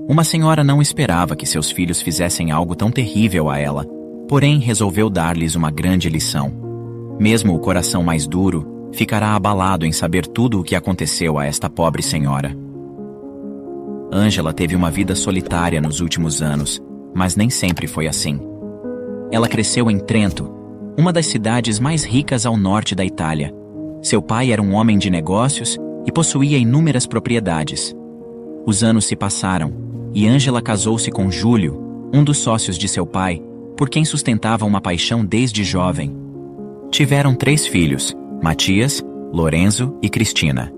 Uma senhora não esperava que seus filhos fizessem algo tão terrível a ela, porém resolveu dar-lhes uma grande lição. Mesmo o coração mais duro ficará abalado em saber tudo o que aconteceu a esta pobre senhora. Ângela teve uma vida solitária nos últimos anos, mas nem sempre foi assim. Ela cresceu em Trento, uma das cidades mais ricas ao norte da Itália. Seu pai era um homem de negócios e possuía inúmeras propriedades. Os anos se passaram, e Ângela casou-se com Júlio, um dos sócios de seu pai, por quem sustentava uma paixão desde jovem. Tiveram 3 filhos, Matias, Lorenzo e Cristina.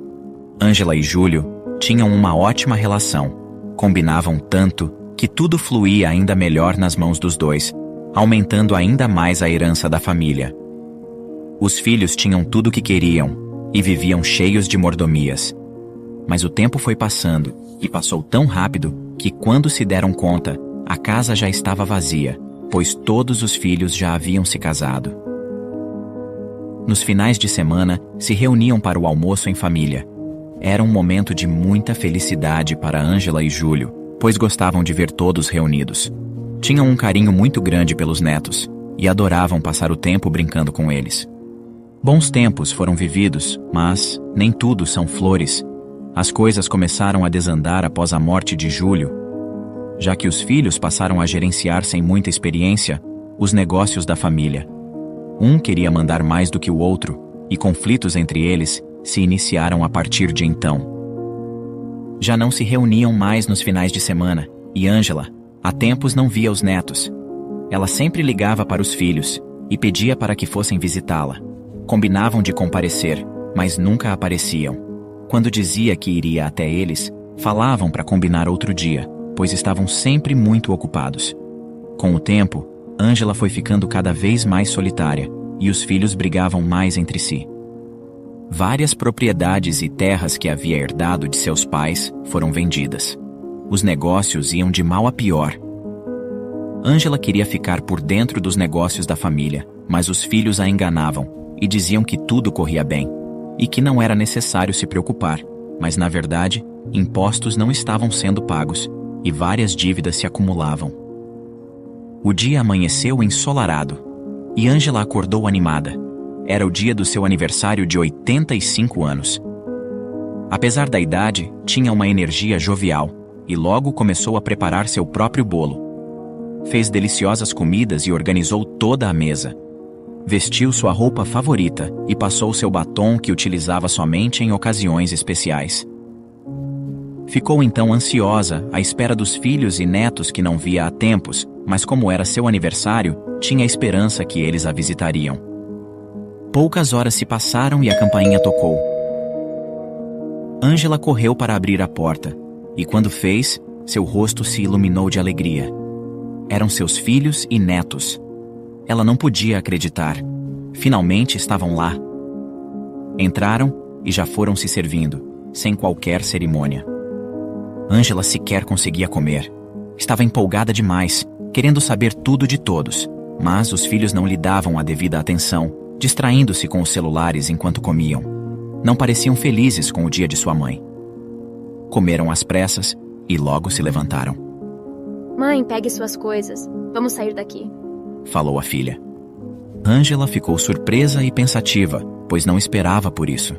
Ângela e Júlio tinham uma ótima relação. Combinavam tanto que tudo fluía ainda melhor nas mãos dos dois, aumentando ainda mais a herança da família. Os filhos tinham tudo o que queriam e viviam cheios de mordomias. Mas o tempo foi passando e passou tão rápido que, quando se deram conta, a casa já estava vazia, pois todos os filhos já haviam se casado. Nos finais de semana, se reuniam para o almoço em família. Era um momento de muita felicidade para Ângela e Júlio, pois gostavam de ver todos reunidos. Tinham um carinho muito grande pelos netos e adoravam passar o tempo brincando com eles. Bons tempos foram vividos, mas nem tudo são flores. As coisas começaram a desandar após a morte de Júlio. Já que os filhos passaram a gerenciar sem muita experiência os negócios da família. Um queria mandar mais do que o outro, e conflitos entre eles se iniciaram a partir de então. Já não se reuniam mais nos finais de semana, e Ângela, há tempos não via os netos. Ela sempre ligava para os filhos e pedia para que fossem visitá-la. Combinavam de comparecer, mas nunca apareciam. Quando dizia que iria até eles, falavam para combinar outro dia, pois estavam sempre muito ocupados. Com o tempo, Ângela foi ficando cada vez mais solitária, e os filhos brigavam mais entre si. Várias propriedades e terras que havia herdado de seus pais foram vendidas. Os negócios iam de mal a pior. Ângela queria ficar por dentro dos negócios da família, mas os filhos a enganavam e diziam que tudo corria bem, e que não era necessário se preocupar, mas na verdade, impostos não estavam sendo pagos, e várias dívidas se acumulavam. O dia amanheceu ensolarado, e Ângela acordou animada. Era o dia do seu aniversário de 85 anos. Apesar da idade, tinha uma energia jovial, e logo começou a preparar seu próprio bolo. Fez deliciosas comidas e organizou toda a mesa. Vestiu sua roupa favorita e passou seu batom que utilizava somente em ocasiões especiais. Ficou então ansiosa à espera dos filhos e netos que não via há tempos, mas como era seu aniversário, tinha esperança que eles a visitariam. Poucas horas se passaram e a campainha tocou. Ângela correu para abrir a porta, e quando fez, seu rosto se iluminou de alegria. Eram seus filhos e netos. Ela não podia acreditar. Finalmente estavam lá. Entraram e já foram se servindo, sem qualquer cerimônia. Ângela sequer conseguia comer. Estava empolgada demais, querendo saber tudo de todos, mas os filhos não lhe davam a devida atenção, distraindo-se com os celulares enquanto comiam. Não pareciam felizes com o dia de sua mãe. Comeram às pressas e logo se levantaram. Mãe, pegue suas coisas. Vamos sair daqui, falou a filha. Ângela ficou surpresa e pensativa, pois não esperava por isso.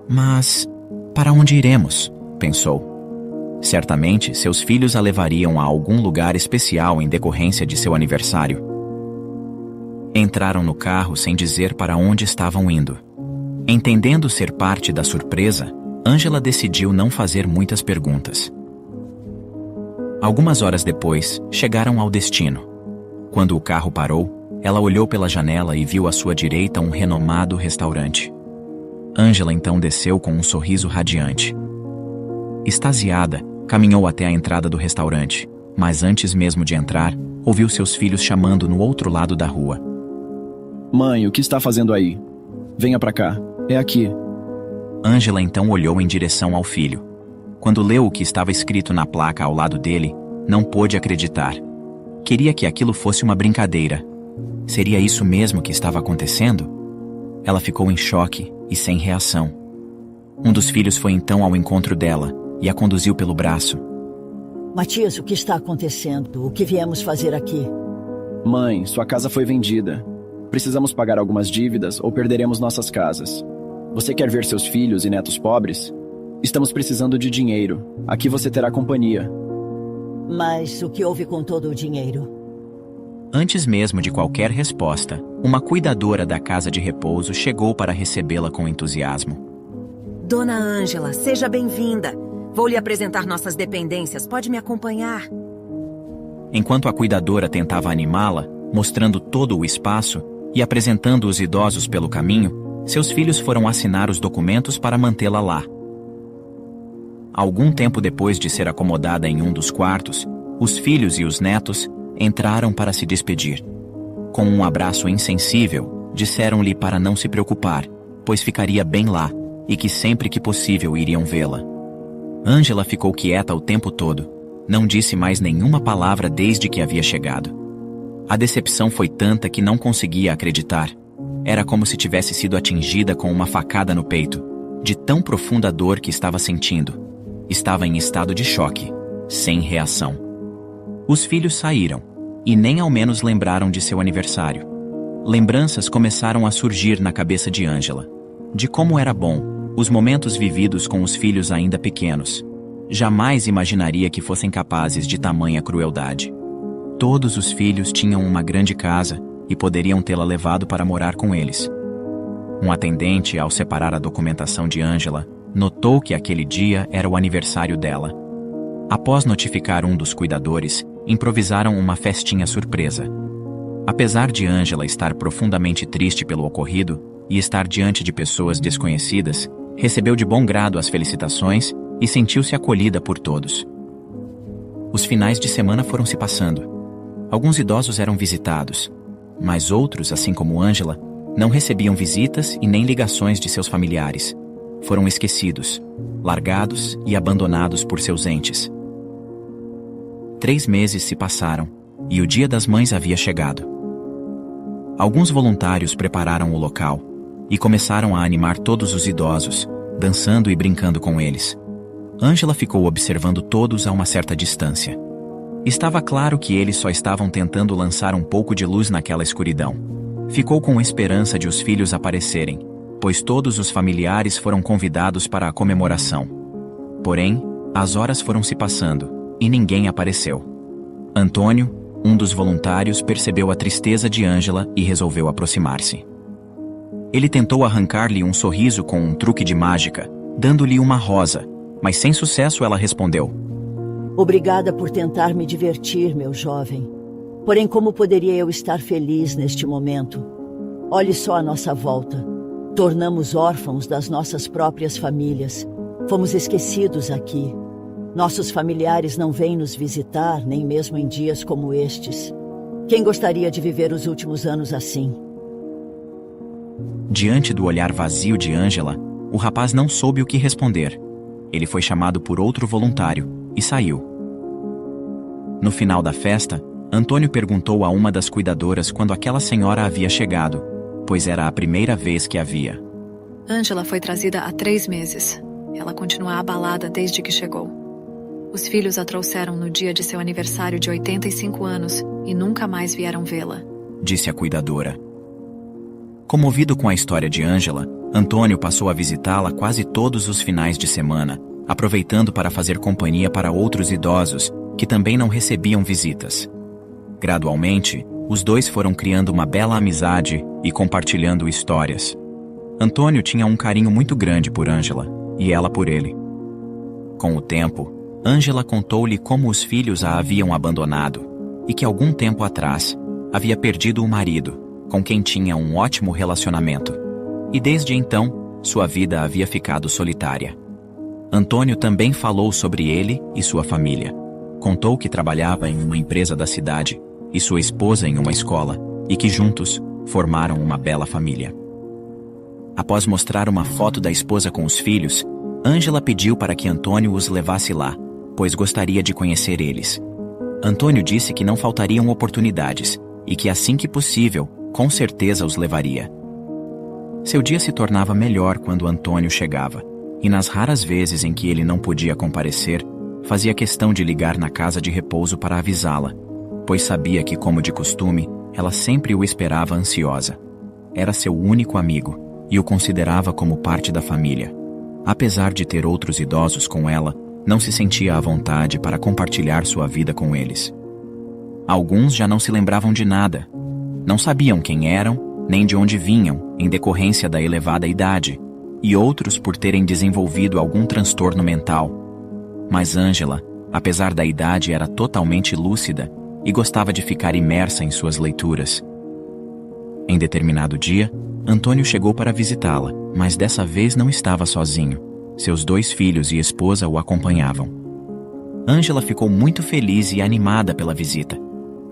Mas para onde iremos? Pensou. Certamente, seus filhos a levariam a algum lugar especial em decorrência de seu aniversário. Entraram no carro sem dizer para onde estavam indo. Entendendo ser parte da surpresa, Ângela decidiu não fazer muitas perguntas. Algumas horas depois, chegaram ao destino. Quando o carro parou, ela olhou pela janela e viu à sua direita um renomado restaurante. Ângela então desceu com um sorriso radiante. Extasiada, caminhou até a entrada do restaurante, mas antes mesmo de entrar, ouviu seus filhos chamando no outro lado da rua. Mãe, o que está fazendo aí? Venha pra cá, é aqui. Ângela então olhou em direção ao filho. Quando leu o que estava escrito na placa ao lado dele, não pôde acreditar. Queria que aquilo fosse uma brincadeira. Seria isso mesmo que estava acontecendo? Ela ficou em choque e sem reação. Um dos filhos foi então ao encontro dela e a conduziu pelo braço. Matias, o que está acontecendo? O que viemos fazer aqui? Mãe, sua casa foi vendida. Precisamos pagar algumas dívidas ou perderemos nossas casas. Você quer ver seus filhos e netos pobres? Estamos precisando de dinheiro. Aqui você terá companhia. Mas o que houve com todo o dinheiro? Antes mesmo de qualquer resposta, uma cuidadora da casa de repouso chegou para recebê-la com entusiasmo. Dona Ângela, seja bem-vinda. Vou lhe apresentar nossas dependências. Pode me acompanhar. Enquanto a cuidadora tentava animá-la, mostrando todo o espaço e apresentando os idosos pelo caminho, seus filhos foram assinar os documentos para mantê-la lá. Algum tempo depois de ser acomodada em um dos quartos, os filhos e os netos entraram para se despedir. Com um abraço insensível, disseram-lhe para não se preocupar, pois ficaria bem lá, e que sempre que possível iriam vê-la. Ângela ficou quieta o tempo todo. Não disse mais nenhuma palavra desde que havia chegado. A decepção foi tanta que não conseguia acreditar. Era como se tivesse sido atingida com uma facada no peito, de tão profunda dor que estava sentindo. Estava em estado de choque, sem reação. Os filhos saíram, e nem ao menos lembraram de seu aniversário. Lembranças começaram a surgir na cabeça de Ângela, de como era bom, os momentos vividos com os filhos ainda pequenos. Jamais imaginaria que fossem capazes de tamanha crueldade. Todos os filhos tinham uma grande casa e poderiam tê-la levado para morar com eles. Um atendente, ao separar a documentação de Ângela, notou que aquele dia era o aniversário dela. Após notificar um dos cuidadores, improvisaram uma festinha surpresa. Apesar de Ângela estar profundamente triste pelo ocorrido e estar diante de pessoas desconhecidas, recebeu de bom grado as felicitações e sentiu-se acolhida por todos. Os finais de semana foram se passando. Alguns idosos eram visitados, mas outros, assim como Ângela, não recebiam visitas e nem ligações de seus familiares. Foram esquecidos, largados e abandonados por seus entes. 3 meses se passaram, e o Dia das Mães havia chegado. Alguns voluntários prepararam o local, e começaram a animar todos os idosos, dançando e brincando com eles. Ângela ficou observando todos a uma certa distância. Estava claro que eles só estavam tentando lançar um pouco de luz naquela escuridão. Ficou com esperança de os filhos aparecerem, pois todos os familiares foram convidados para a comemoração. Porém, as horas foram se passando, e ninguém apareceu. Antônio, um dos voluntários, percebeu a tristeza de Ângela e resolveu aproximar-se. Ele tentou arrancar-lhe um sorriso com um truque de mágica, dando-lhe uma rosa, mas sem sucesso ela respondeu: Obrigada por tentar me divertir, meu jovem. Porém, como poderia eu estar feliz neste momento? Olhe só a nossa volta. Tornamos órfãos das nossas próprias famílias. Fomos esquecidos aqui. Nossos familiares não vêm nos visitar, nem mesmo em dias como estes. Quem gostaria de viver os últimos anos assim? Diante do olhar vazio de Ângela, o rapaz não soube o que responder. Ele foi chamado por outro voluntário e saiu. No final da festa, Antônio perguntou a uma das cuidadoras quando aquela senhora havia chegado, pois era a primeira vez que a via. Ângela foi trazida há 3 meses. Ela continua abalada desde que chegou. Os filhos a trouxeram no dia de seu aniversário de 85 anos e nunca mais vieram vê-la, disse a cuidadora. Comovido com a história de Ângela, Antônio passou a visitá-la quase todos os finais de semana, aproveitando para fazer companhia para outros idosos que também não recebiam visitas. Gradualmente, os dois foram criando uma bela amizade e compartilhando histórias. Antônio tinha um carinho muito grande por Ângela, e ela por ele. Com o tempo, Ângela contou-lhe como os filhos a haviam abandonado, e que algum tempo atrás havia perdido o marido, com quem tinha um ótimo relacionamento. E desde então, sua vida havia ficado solitária. Antônio também falou sobre ele e sua família. Contou que trabalhava em uma empresa da cidade, e sua esposa em uma escola, e que juntos formaram uma bela família. Após mostrar uma foto da esposa com os filhos, Ângela pediu para que Antônio os levasse lá, pois gostaria de conhecer eles. Antônio disse que não faltariam oportunidades, e que assim que possível, com certeza os levaria. Seu dia se tornava melhor quando Antônio chegava, e nas raras vezes em que ele não podia comparecer, fazia questão de ligar na casa de repouso para avisá-la, pois sabia que, como de costume, ela sempre o esperava ansiosa. Era seu único amigo e o considerava como parte da família. Apesar de ter outros idosos com ela, não se sentia à vontade para compartilhar sua vida com eles. Alguns já não se lembravam de nada. Não sabiam quem eram, nem de onde vinham, em decorrência da elevada idade, e outros por terem desenvolvido algum transtorno mental. Mas Ângela, apesar da idade, era totalmente lúcida e gostava de ficar imersa em suas leituras. Em determinado dia, Antônio chegou para visitá-la, mas dessa vez não estava sozinho. Seus 2 filhos e esposa o acompanhavam. Ângela ficou muito feliz e animada pela visita.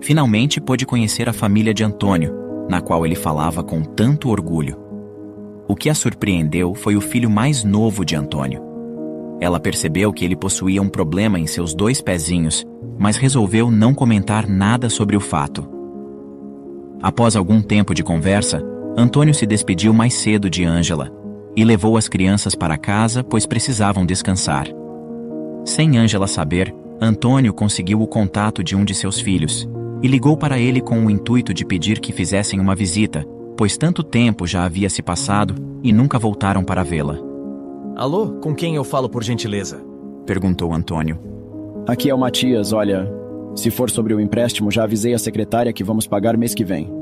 Finalmente pôde conhecer a família de Antônio, na qual ele falava com tanto orgulho. O que a surpreendeu foi o filho mais novo de Antônio. Ela percebeu que ele possuía um problema em seus 2 pezinhos, mas resolveu não comentar nada sobre o fato. Após algum tempo de conversa, Antônio se despediu mais cedo de Ângela e levou as crianças para casa, pois precisavam descansar. Sem Ângela saber, Antônio conseguiu o contato de um de seus filhos e ligou para ele com o intuito de pedir que fizessem uma visita, pois tanto tempo já havia se passado e nunca voltaram para vê-la. Alô, com quem eu falo, por gentileza? Perguntou Antônio. Aqui é o Matias, olha... Se for sobre o empréstimo, já avisei a secretária que vamos pagar mês que vem.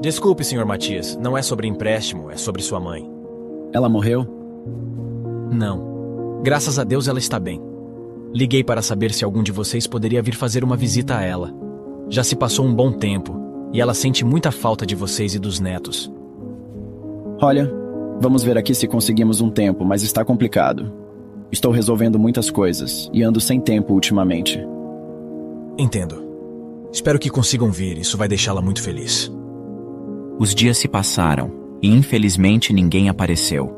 Desculpe, Sr. Matias, não é sobre empréstimo, é sobre sua mãe. Ela morreu? Não. Graças a Deus ela está bem. Liguei para saber se algum de vocês poderia vir fazer uma visita a ela. Já se passou um bom tempo, e ela sente muita falta de vocês e dos netos. Olha, vamos ver aqui se conseguimos um tempo, mas está complicado. Estou resolvendo muitas coisas, e ando sem tempo ultimamente. Entendo. Espero que consigam vir, isso vai deixá-la muito feliz. Os dias se passaram, e infelizmente ninguém apareceu.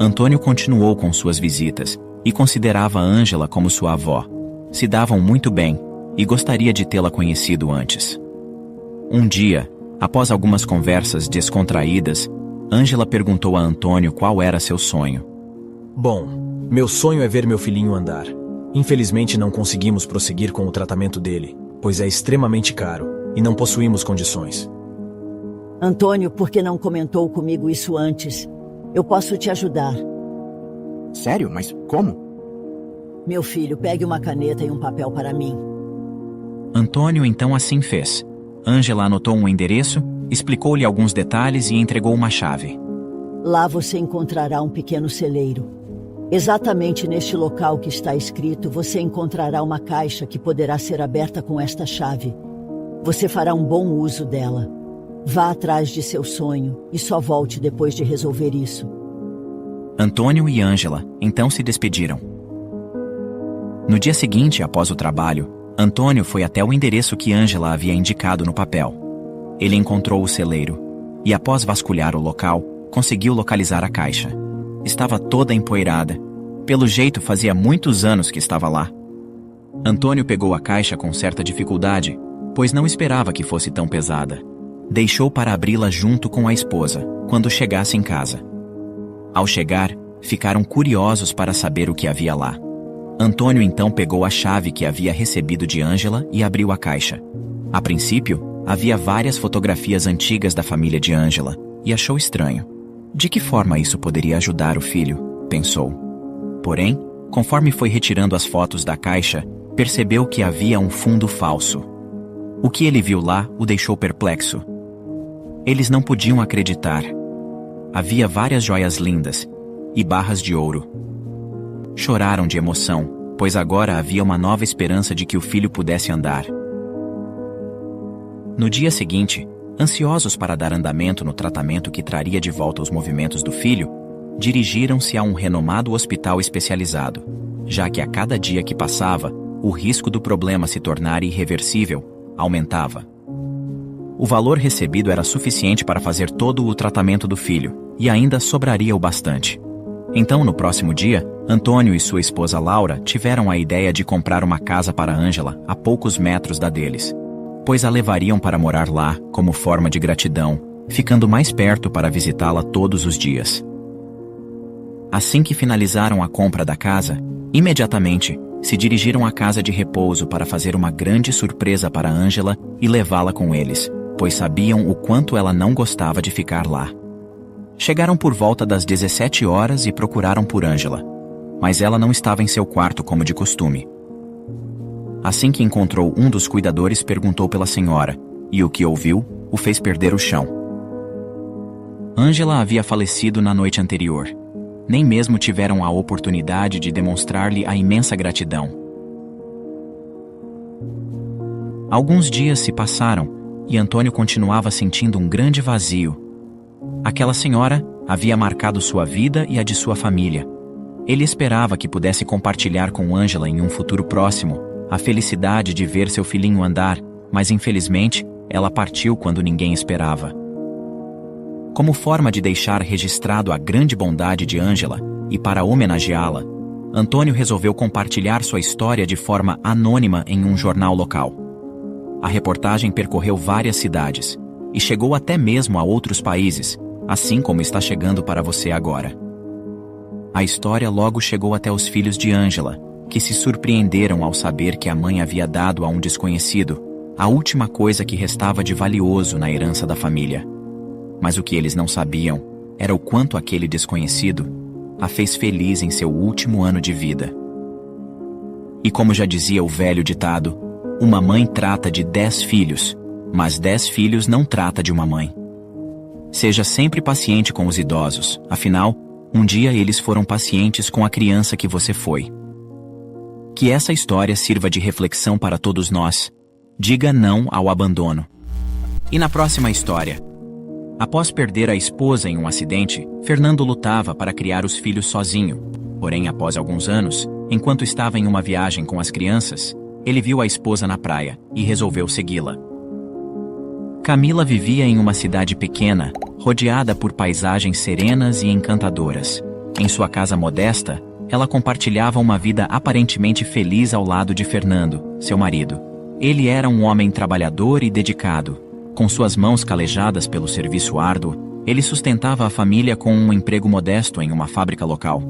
Antônio continuou com suas visitas, e considerava Ângela como sua avó. Se davam muito bem, e gostaria de tê-la conhecido antes. Um dia, após algumas conversas descontraídas, Ângela perguntou a Antônio qual era seu sonho. Bom, meu sonho é ver meu filhinho andar. Infelizmente não conseguimos prosseguir com o tratamento dele, pois é extremamente caro e não possuímos condições. Antônio, por que não comentou comigo isso antes? Eu posso te ajudar. Sério? Mas como? Meu filho, pegue uma caneta e um papel para mim. Antônio então assim fez. Ângela anotou um endereço, explicou-lhe alguns detalhes e entregou uma chave. Lá você encontrará um pequeno celeiro. Exatamente neste local que está escrito, você encontrará uma caixa que poderá ser aberta com esta chave. Você fará um bom uso dela. Vá atrás de seu sonho e só volte depois de resolver isso. Antônio e Ângela então se despediram. No dia seguinte, após o trabalho, Antônio foi até o endereço que Ângela havia indicado no papel. Ele encontrou o celeiro e, após vasculhar o local, conseguiu localizar a caixa. Estava toda empoeirada. Pelo jeito, fazia muitos anos que estava lá. Antônio pegou a caixa com certa dificuldade, pois não esperava que fosse tão pesada. Deixou para abri-la junto com a esposa, quando chegasse em casa. Ao chegar, ficaram curiosos para saber o que havia lá. Antônio então pegou a chave que havia recebido de Ângela e abriu a caixa. A princípio, havia várias fotografias antigas da família de Ângela, e achou estranho. De que forma isso poderia ajudar o filho? Pensou. Porém, conforme foi retirando as fotos da caixa, percebeu que havia um fundo falso. O que ele viu lá o deixou perplexo. Eles não podiam acreditar. Havia várias joias lindas e barras de ouro. Choraram de emoção, pois agora havia uma nova esperança de que o filho pudesse andar. No dia seguinte, ansiosos para dar andamento no tratamento que traria de volta os movimentos do filho, dirigiram-se a um renomado hospital especializado, já que a cada dia que passava, o risco do problema se tornar irreversível aumentava. O valor recebido era suficiente para fazer todo o tratamento do filho, e ainda sobraria o bastante. Então, no próximo dia, Antônio e sua esposa Laura tiveram a ideia de comprar uma casa para Ângela a poucos metros da deles, pois a levariam para morar lá como forma de gratidão, ficando mais perto para visitá-la todos os dias. Assim que finalizaram a compra da casa, imediatamente se dirigiram à casa de repouso para fazer uma grande surpresa para Angela e levá-la com eles, pois sabiam o quanto ela não gostava de ficar lá. Chegaram por volta das 17 horas e procuraram por Angela, mas ela não estava em seu quarto como de costume. Assim que encontrou um dos cuidadores, perguntou pela senhora, e o que ouviu o fez perder o chão. Angela havia falecido na noite anterior. Nem mesmo tiveram a oportunidade de demonstrar-lhe a imensa gratidão. Alguns dias se passaram, e Antônio continuava sentindo um grande vazio. Aquela senhora havia marcado sua vida e a de sua família. Ele esperava que pudesse compartilhar com Angela em um futuro próximo a felicidade de ver seu filhinho andar, mas infelizmente ela partiu quando ninguém esperava. Como forma de deixar registrado a grande bondade de Angela e para homenageá-la, Antônio resolveu compartilhar sua história de forma anônima em um jornal local. A reportagem percorreu várias cidades e chegou até mesmo a outros países, assim como está chegando para você agora. A história logo chegou até os filhos de Angela, que se surpreenderam ao saber que a mãe havia dado a um desconhecido a última coisa que restava de valioso na herança da família. Mas o que eles não sabiam era o quanto aquele desconhecido a fez feliz em seu último ano de vida. E como já dizia o velho ditado, uma mãe trata de 10 filhos, mas 10 filhos não trata de uma mãe. Seja sempre paciente com os idosos, afinal, um dia eles foram pacientes com a criança que você foi. Que essa história sirva de reflexão para todos nós. Diga não ao abandono. E na próxima história? Após perder a esposa em um acidente, Fernando lutava para criar os filhos sozinho. Porém, após alguns anos, enquanto estava em uma viagem com as crianças, ele viu a esposa na praia e resolveu segui-la. Camila vivia em uma cidade pequena, rodeada por paisagens serenas e encantadoras. Em sua casa modesta, ela compartilhava uma vida aparentemente feliz ao lado de Fernando, seu marido. Ele era um homem trabalhador e dedicado. Com suas mãos calejadas pelo serviço árduo, ele sustentava a família com um emprego modesto em uma fábrica local.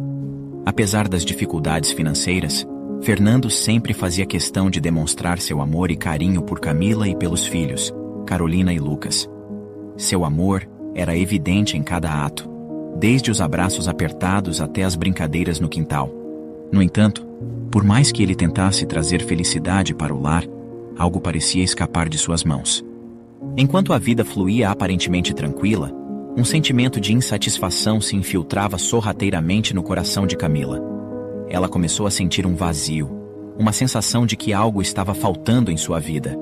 Apesar das dificuldades financeiras, Fernando sempre fazia questão de demonstrar seu amor e carinho por Camila e pelos filhos, Carolina e Lucas. Seu amor era evidente em cada ato, desde os abraços apertados até as brincadeiras no quintal. No entanto, por mais que ele tentasse trazer felicidade para o lar, algo parecia escapar de suas mãos. Enquanto a vida fluía aparentemente tranquila, um sentimento de insatisfação se infiltrava sorrateiramente no coração de Camila. Ela começou a sentir um vazio, uma sensação de que algo estava faltando em sua vida.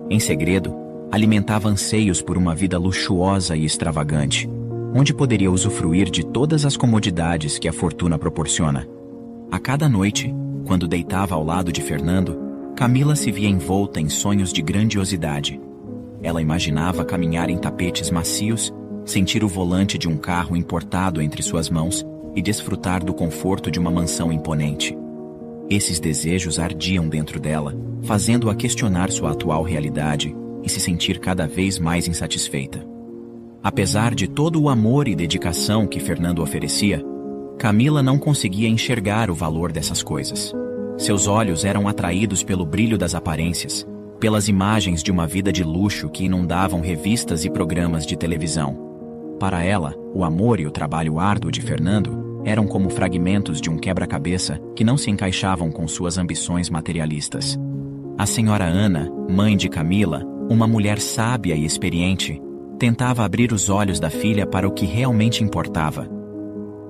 Em segredo, alimentava anseios por uma vida luxuosa e extravagante, onde poderia usufruir de todas as comodidades que a fortuna proporciona. A cada noite, quando deitava ao lado de Fernando, Camila se via envolta em sonhos de grandiosidade. Ela imaginava caminhar em tapetes macios, sentir o volante de um carro importado entre suas mãos e desfrutar do conforto de uma mansão imponente. Esses desejos ardiam dentro dela, fazendo-a questionar sua atual realidade e se sentir cada vez mais insatisfeita. Apesar de todo o amor e dedicação que Fernando oferecia, Camila não conseguia enxergar o valor dessas coisas. Seus olhos eram atraídos pelo brilho das aparências, pelas imagens de uma vida de luxo que inundavam revistas e programas de televisão. Para ela, o amor e o trabalho árduo de Fernando eram como fragmentos de um quebra-cabeça que não se encaixavam com suas ambições materialistas. A senhora Ana, mãe de Camila, uma mulher sábia e experiente, tentava abrir os olhos da filha para o que realmente importava.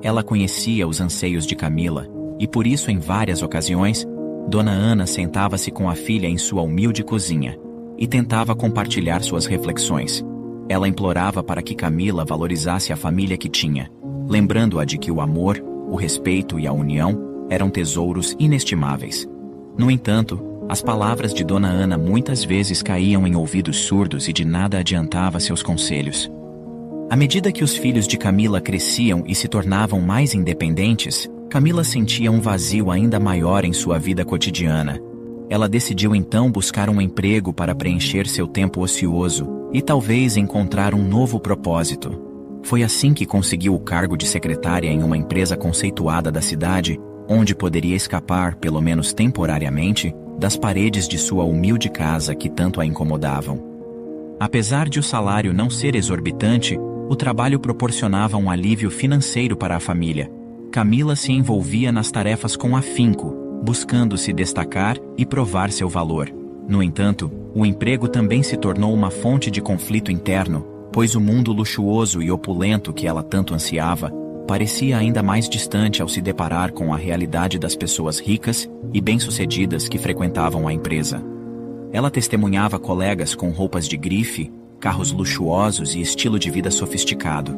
Ela conhecia os anseios de Camila, e por isso, em várias ocasiões, Dona Ana sentava-se com a filha em sua humilde cozinha e tentava compartilhar suas reflexões. Ela implorava para que Camila valorizasse a família que tinha, lembrando-a de que o amor, o respeito e a união eram tesouros inestimáveis. No entanto, as palavras de Dona Ana muitas vezes caíam em ouvidos surdos e de nada adiantava seus conselhos. À medida que os filhos de Camila cresciam e se tornavam mais independentes, Camila sentia um vazio ainda maior em sua vida cotidiana. Ela decidiu então buscar um emprego para preencher seu tempo ocioso e talvez encontrar um novo propósito. Foi assim que conseguiu o cargo de secretária em uma empresa conceituada da cidade onde poderia escapar, pelo menos temporariamente, das paredes de sua humilde casa que tanto a incomodavam. Apesar de o salário não ser exorbitante, o trabalho proporcionava um alívio financeiro para a família. Camila se envolvia nas tarefas com afinco, buscando se destacar e provar seu valor. No entanto, o emprego também se tornou uma fonte de conflito interno, pois o mundo luxuoso e opulento que ela tanto ansiava parecia ainda mais distante ao se deparar com a realidade das pessoas ricas e bem-sucedidas que frequentavam a empresa. Ela testemunhava colegas com roupas de grife, carros luxuosos e estilo de vida sofisticado.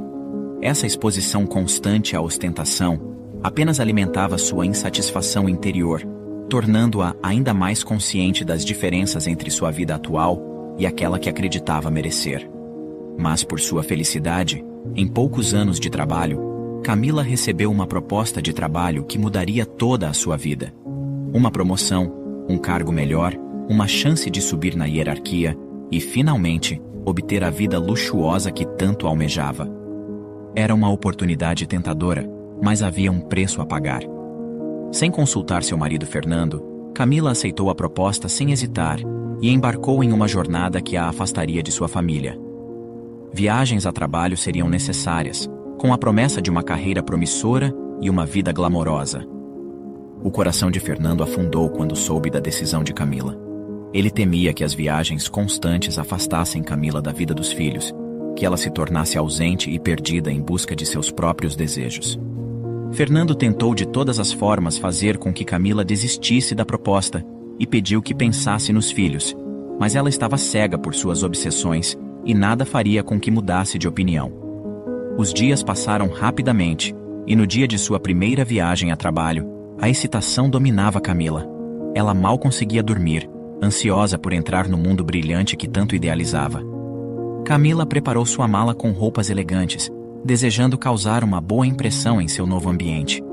Essa exposição constante à ostentação apenas alimentava sua insatisfação interior, tornando-a ainda mais consciente das diferenças entre sua vida atual e aquela que acreditava merecer. Mas por sua felicidade, em poucos anos de trabalho, Camila recebeu uma proposta de trabalho que mudaria toda a sua vida. Uma promoção, um cargo melhor, uma chance de subir na hierarquia e, finalmente, obter a vida luxuosa que tanto almejava. Era uma oportunidade tentadora, mas havia um preço a pagar. Sem consultar seu marido Fernando, Camila aceitou a proposta sem hesitar e embarcou em uma jornada que a afastaria de sua família. Viagens a trabalho seriam necessárias, com a promessa de uma carreira promissora e uma vida glamourosa. O coração de Fernando afundou quando soube da decisão de Camila. Ele temia que as viagens constantes afastassem Camila da vida dos filhos, que ela se tornasse ausente e perdida em busca de seus próprios desejos. Fernando tentou de todas as formas fazer com que Camila desistisse da proposta e pediu que pensasse nos filhos, mas ela estava cega por suas obsessões e nada faria com que mudasse de opinião. Os dias passaram rapidamente, e no dia de sua primeira viagem a trabalho, a excitação dominava Camila. Ela mal conseguia dormir, ansiosa por entrar no mundo brilhante que tanto idealizava. Camila preparou sua mala com roupas elegantes, desejando causar uma boa impressão em seu novo ambiente.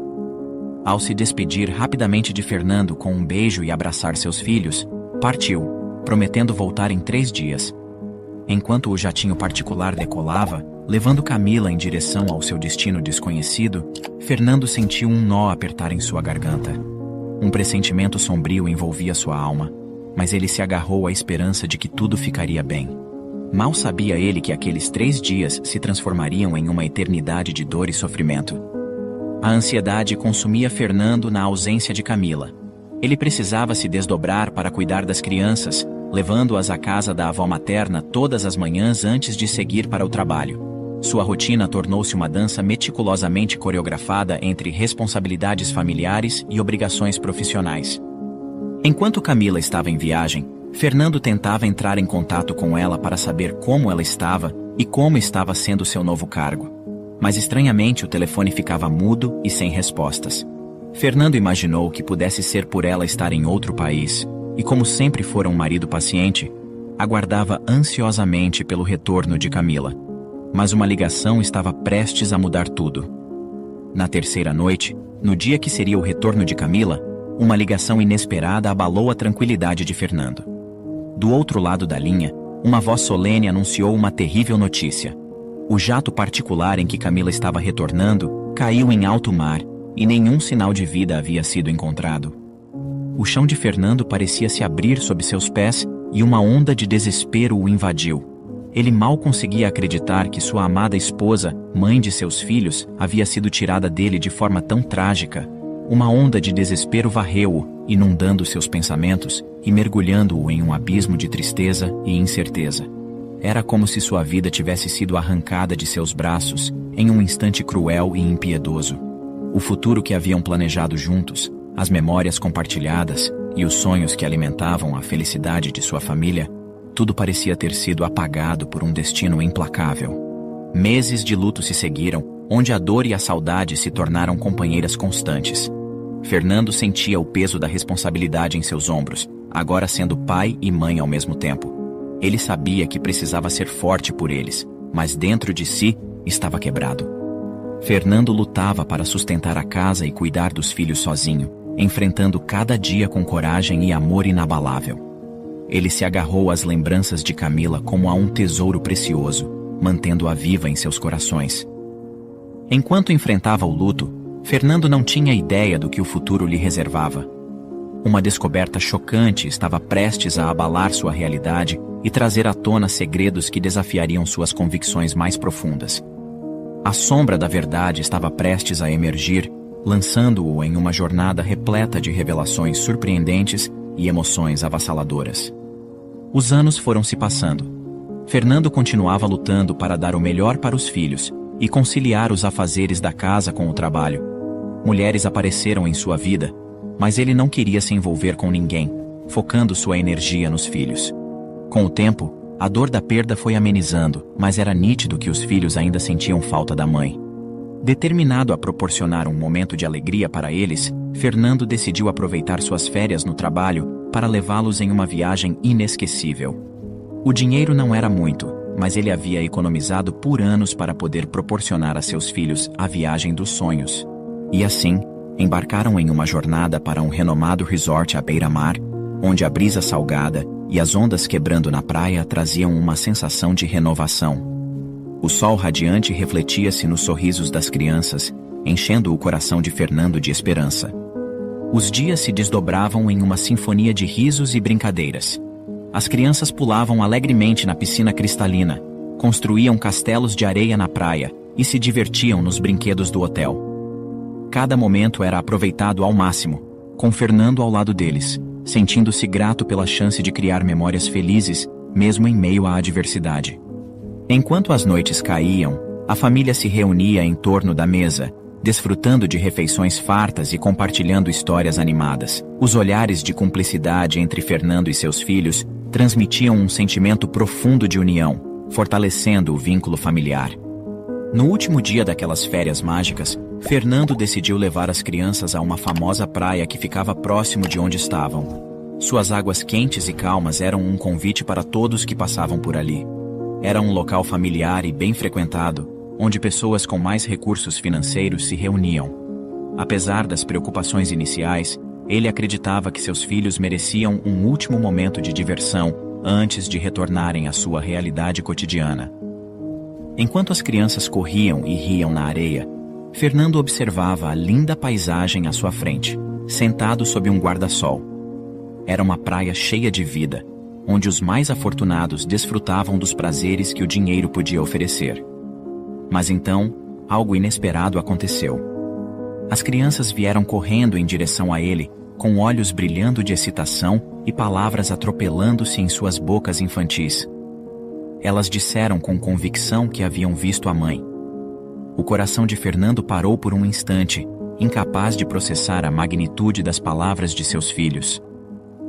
Ao se despedir rapidamente de Fernando com um beijo e abraçar seus filhos, partiu, prometendo voltar em 3 dias. Enquanto o jatinho particular decolava, levando Camila em direção ao seu destino desconhecido, Fernando sentiu um nó apertar em sua garganta. Um pressentimento sombrio envolvia sua alma, mas ele se agarrou à esperança de que tudo ficaria bem. Mal sabia ele que aqueles 3 dias se transformariam em uma eternidade de dor e sofrimento. A ansiedade consumia Fernando na ausência de Camila. Ele precisava se desdobrar para cuidar das crianças, levando-as à casa da avó materna todas as manhãs antes de seguir para o trabalho. Sua rotina tornou-se uma dança meticulosamente coreografada entre responsabilidades familiares e obrigações profissionais. Enquanto Camila estava em viagem, Fernando tentava entrar em contato com ela para saber como ela estava e como estava sendo seu novo cargo. Mas estranhamente o telefone ficava mudo e sem respostas. Fernando imaginou que pudesse ser por ela estar em outro país, e como sempre fora um marido paciente, aguardava ansiosamente pelo retorno de Camila. Mas uma ligação estava prestes a mudar tudo. Na terceira noite, no dia que seria o retorno de Camila, uma ligação inesperada abalou a tranquilidade de Fernando. Do outro lado da linha, uma voz solene anunciou uma terrível notícia. O jato particular em que Camila estava retornando caiu em alto mar e nenhum sinal de vida havia sido encontrado. O chão de Fernando parecia se abrir sob seus pés e uma onda de desespero o invadiu. Ele mal conseguia acreditar que sua amada esposa, mãe de seus filhos, havia sido tirada dele de forma tão trágica. Uma onda de desespero varreu-o, inundando seus pensamentos e mergulhando-o em um abismo de tristeza e incerteza. Era como se sua vida tivesse sido arrancada de seus braços em um instante cruel e impiedoso. O futuro que haviam planejado juntos, as memórias compartilhadas e os sonhos que alimentavam a felicidade de sua família, tudo parecia ter sido apagado por um destino implacável. Meses de luto se seguiram, onde a dor e a saudade se tornaram companheiras constantes. Fernando sentia o peso da responsabilidade em seus ombros, agora sendo pai e mãe ao mesmo tempo. Ele sabia que precisava ser forte por eles, mas dentro de si estava quebrado. Fernando lutava para sustentar a casa e cuidar dos filhos sozinho, enfrentando cada dia com coragem e amor inabalável. Ele se agarrou às lembranças de Camila como a um tesouro precioso, mantendo-a viva em seus corações. Enquanto enfrentava o luto, Fernando não tinha ideia do que o futuro lhe reservava. Uma descoberta chocante estava prestes a abalar sua realidade e trazer à tona segredos que desafiariam suas convicções mais profundas. A sombra da verdade estava prestes a emergir, lançando-o em uma jornada repleta de revelações surpreendentes e emoções avassaladoras. Os anos foram se passando. Fernando continuava lutando para dar o melhor para os filhos e conciliar os afazeres da casa com o trabalho. Mulheres apareceram em sua vida, mas ele não queria se envolver com ninguém, focando sua energia nos filhos. Com o tempo, a dor da perda foi amenizando, mas era nítido que os filhos ainda sentiam falta da mãe. Determinado a proporcionar um momento de alegria para eles, Fernando decidiu aproveitar suas férias no trabalho para levá-los em uma viagem inesquecível. O dinheiro não era muito, mas ele havia economizado por anos para poder proporcionar a seus filhos a viagem dos sonhos. E assim, embarcaram em uma jornada para um renomado resort à beira-mar, onde a brisa salgada e as ondas quebrando na praia traziam uma sensação de renovação. O sol radiante refletia-se nos sorrisos das crianças, enchendo o coração de Fernando de esperança. Os dias se desdobravam em uma sinfonia de risos e brincadeiras. As crianças pulavam alegremente na piscina cristalina, construíam castelos de areia na praia e se divertiam nos brinquedos do hotel. Cada momento era aproveitado ao máximo, com Fernando ao lado deles, sentindo-se grato pela chance de criar memórias felizes, mesmo em meio à adversidade. Enquanto as noites caíam, a família se reunia em torno da mesa, desfrutando de refeições fartas e compartilhando histórias animadas. Os olhares de cumplicidade entre Fernando e seus filhos transmitiam um sentimento profundo de união, fortalecendo o vínculo familiar. No último dia daquelas férias mágicas, Fernando decidiu levar as crianças a uma famosa praia que ficava próximo de onde estavam. Suas águas quentes e calmas eram um convite para todos que passavam por ali. Era um local familiar e bem frequentado, onde pessoas com mais recursos financeiros se reuniam. Apesar das preocupações iniciais, ele acreditava que seus filhos mereciam um último momento de diversão antes de retornarem à sua realidade cotidiana. Enquanto as crianças corriam e riam na areia, Fernando observava a linda paisagem à sua frente, sentado sob um guarda-sol. Era uma praia cheia de vida, onde os mais afortunados desfrutavam dos prazeres que o dinheiro podia oferecer. Mas então, algo inesperado aconteceu. As crianças vieram correndo em direção a ele, com olhos brilhando de excitação e palavras atropelando-se em suas bocas infantis. Elas disseram com convicção que haviam visto a mãe. O coração de Fernando parou por um instante, incapaz de processar a magnitude das palavras de seus filhos.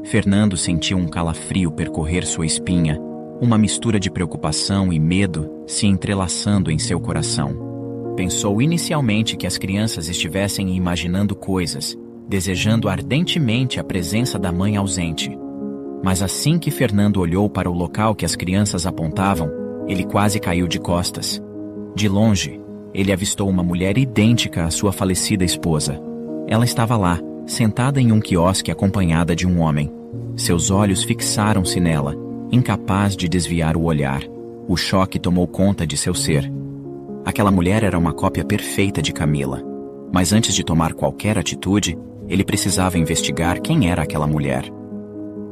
Fernando sentiu um calafrio percorrer sua espinha, uma mistura de preocupação e medo se entrelaçando em seu coração. Pensou inicialmente que as crianças estivessem imaginando coisas, desejando ardentemente a presença da mãe ausente. Mas assim que Fernando olhou para o local que as crianças apontavam, ele quase caiu de costas. De longe, ele avistou uma mulher idêntica à sua falecida esposa. Ela estava lá, sentada em um quiosque acompanhada de um homem. Seus olhos fixaram-se nela, incapaz de desviar o olhar. O choque tomou conta de seu ser. Aquela mulher era uma cópia perfeita de Camila. Mas antes de tomar qualquer atitude, ele precisava investigar quem era aquela mulher.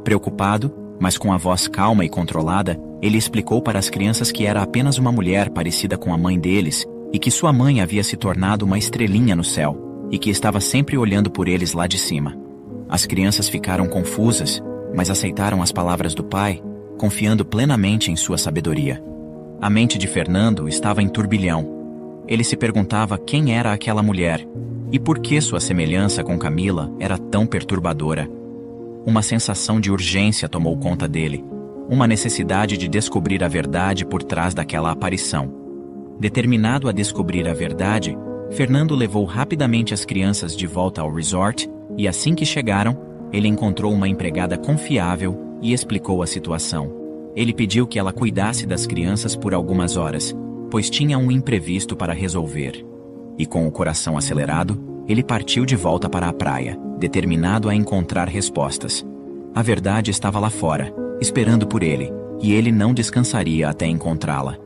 Preocupado, mas com a voz calma e controlada, ele explicou para as crianças que era apenas uma mulher parecida com a mãe deles e que sua mãe havia se tornado uma estrelinha no céu e que estava sempre olhando por eles lá de cima. As crianças ficaram confusas, mas aceitaram as palavras do pai, confiando plenamente em sua sabedoria. A mente de Fernando estava em turbilhão. Ele se perguntava quem era aquela mulher e por que sua semelhança com Camila era tão perturbadora. Uma sensação de urgência tomou conta dele, uma necessidade de descobrir a verdade por trás daquela aparição. Determinado a descobrir a verdade, Fernando levou rapidamente as crianças de volta ao resort e assim que chegaram, ele encontrou uma empregada confiável e explicou a situação. Ele pediu que ela cuidasse das crianças por algumas horas, pois tinha um imprevisto para resolver. E com o coração acelerado, ele partiu de volta para a praia, determinado a encontrar respostas. A verdade estava lá fora, esperando por ele, e ele não descansaria até encontrá-la.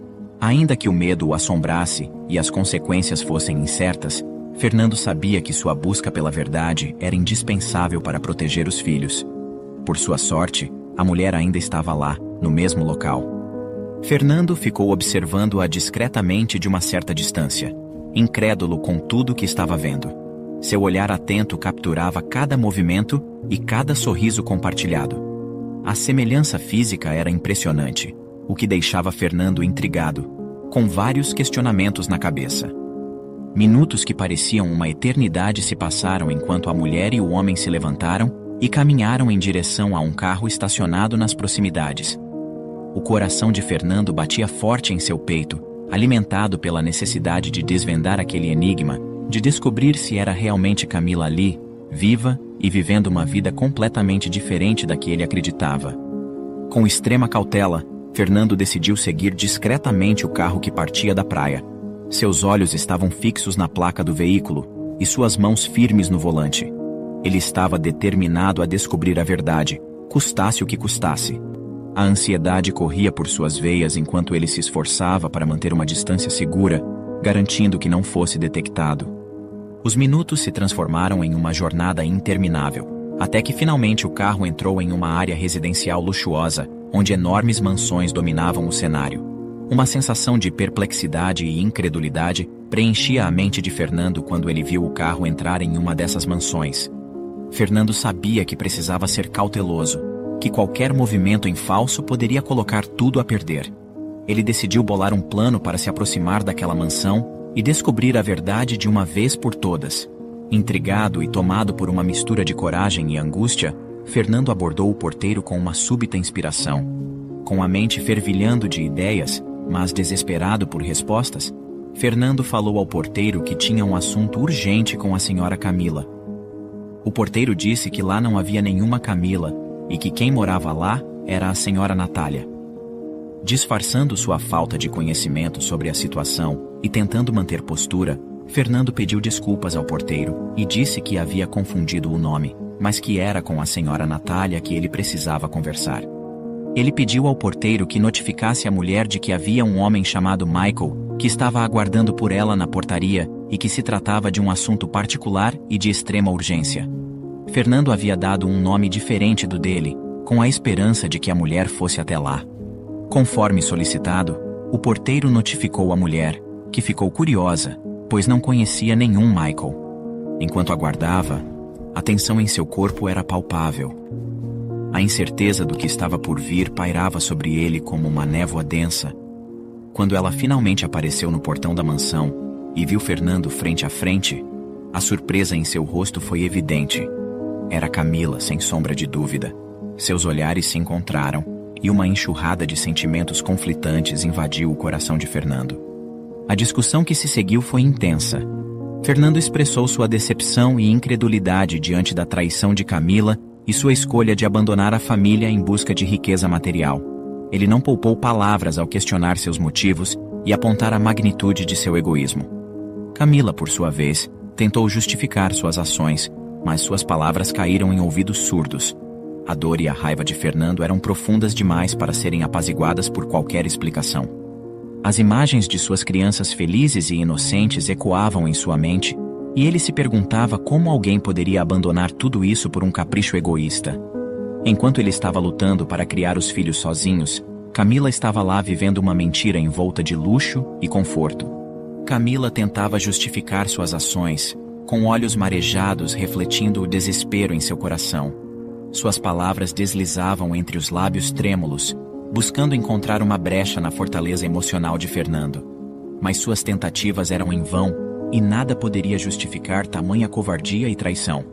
Ainda que o medo o assombrasse e as consequências fossem incertas, Fernando sabia que sua busca pela verdade era indispensável para proteger os filhos. Por sua sorte, a mulher ainda estava lá, no mesmo local. Fernando ficou observando-a discretamente de uma certa distância, incrédulo com tudo que estava vendo. Seu olhar atento capturava cada movimento e cada sorriso compartilhado. A semelhança física era impressionante, o que deixava Fernando intrigado, com vários questionamentos na cabeça. Minutos que pareciam uma eternidade se passaram enquanto a mulher e o homem se levantaram e caminharam em direção a um carro estacionado nas proximidades. O coração de Fernando batia forte em seu peito, alimentado pela necessidade de desvendar aquele enigma, de descobrir se era realmente Camila ali, viva e vivendo uma vida completamente diferente da que ele acreditava. Com extrema cautela, Fernando decidiu seguir discretamente o carro que partia da praia. Seus olhos estavam fixos na placa do veículo e suas mãos firmes no volante. Ele estava determinado a descobrir a verdade, custasse o que custasse. A ansiedade corria por suas veias enquanto ele se esforçava para manter uma distância segura, garantindo que não fosse detectado. Os minutos se transformaram em uma jornada interminável, até que finalmente o carro entrou em uma área residencial luxuosa, onde enormes mansões dominavam o cenário. Uma sensação de perplexidade e incredulidade preenchia a mente de Fernando quando ele viu o carro entrar em uma dessas mansões. Fernando sabia que precisava ser cauteloso, que qualquer movimento em falso poderia colocar tudo a perder. Ele decidiu bolar um plano para se aproximar daquela mansão e descobrir a verdade de uma vez por todas. Intrigado e tomado por uma mistura de coragem e angústia, Fernando abordou o porteiro com uma súbita inspiração. Com a mente fervilhando de ideias, mas desesperado por respostas, Fernando falou ao porteiro que tinha um assunto urgente com a senhora Camila. O porteiro disse que lá não havia nenhuma Camila e que quem morava lá era a senhora Natália. Disfarçando sua falta de conhecimento sobre a situação e tentando manter postura, Fernando pediu desculpas ao porteiro e disse que havia confundido o nome, mas que era com a senhora Natália que ele precisava conversar. Ele pediu ao porteiro que notificasse a mulher de que havia um homem chamado Michael, que estava aguardando por ela na portaria e que se tratava de um assunto particular e de extrema urgência. Fernando havia dado um nome diferente do dele, com a esperança de que a mulher fosse até lá. Conforme solicitado, o porteiro notificou a mulher, que ficou curiosa, pois não conhecia nenhum Michael. Enquanto aguardava, a tensão em seu corpo era palpável. A incerteza do que estava por vir pairava sobre ele como uma névoa densa. Quando ela finalmente apareceu no portão da mansão e viu Fernando frente a frente, a surpresa em seu rosto foi evidente. Era Camila, sem sombra de dúvida. Seus olhares se encontraram e uma enxurrada de sentimentos conflitantes invadiu o coração de Fernando. A discussão que se seguiu foi intensa. Fernando expressou sua decepção e incredulidade diante da traição de Camila e sua escolha de abandonar a família em busca de riqueza material. Ele não poupou palavras ao questionar seus motivos e apontar a magnitude de seu egoísmo. Camila, por sua vez, tentou justificar suas ações, mas suas palavras caíram em ouvidos surdos. A dor e a raiva de Fernando eram profundas demais para serem apaziguadas por qualquer explicação. As imagens de suas crianças felizes e inocentes ecoavam em sua mente, e ele se perguntava como alguém poderia abandonar tudo isso por um capricho egoísta. Enquanto ele estava lutando para criar os filhos sozinhos, Camila estava lá vivendo uma mentira envolta de luxo e conforto. Camila tentava justificar suas ações, com olhos marejados refletindo o desespero em seu coração. Suas palavras deslizavam entre os lábios trêmulos, buscando encontrar uma brecha na fortaleza emocional de Fernando. Mas suas tentativas eram em vão, e nada poderia justificar tamanha covardia e traição.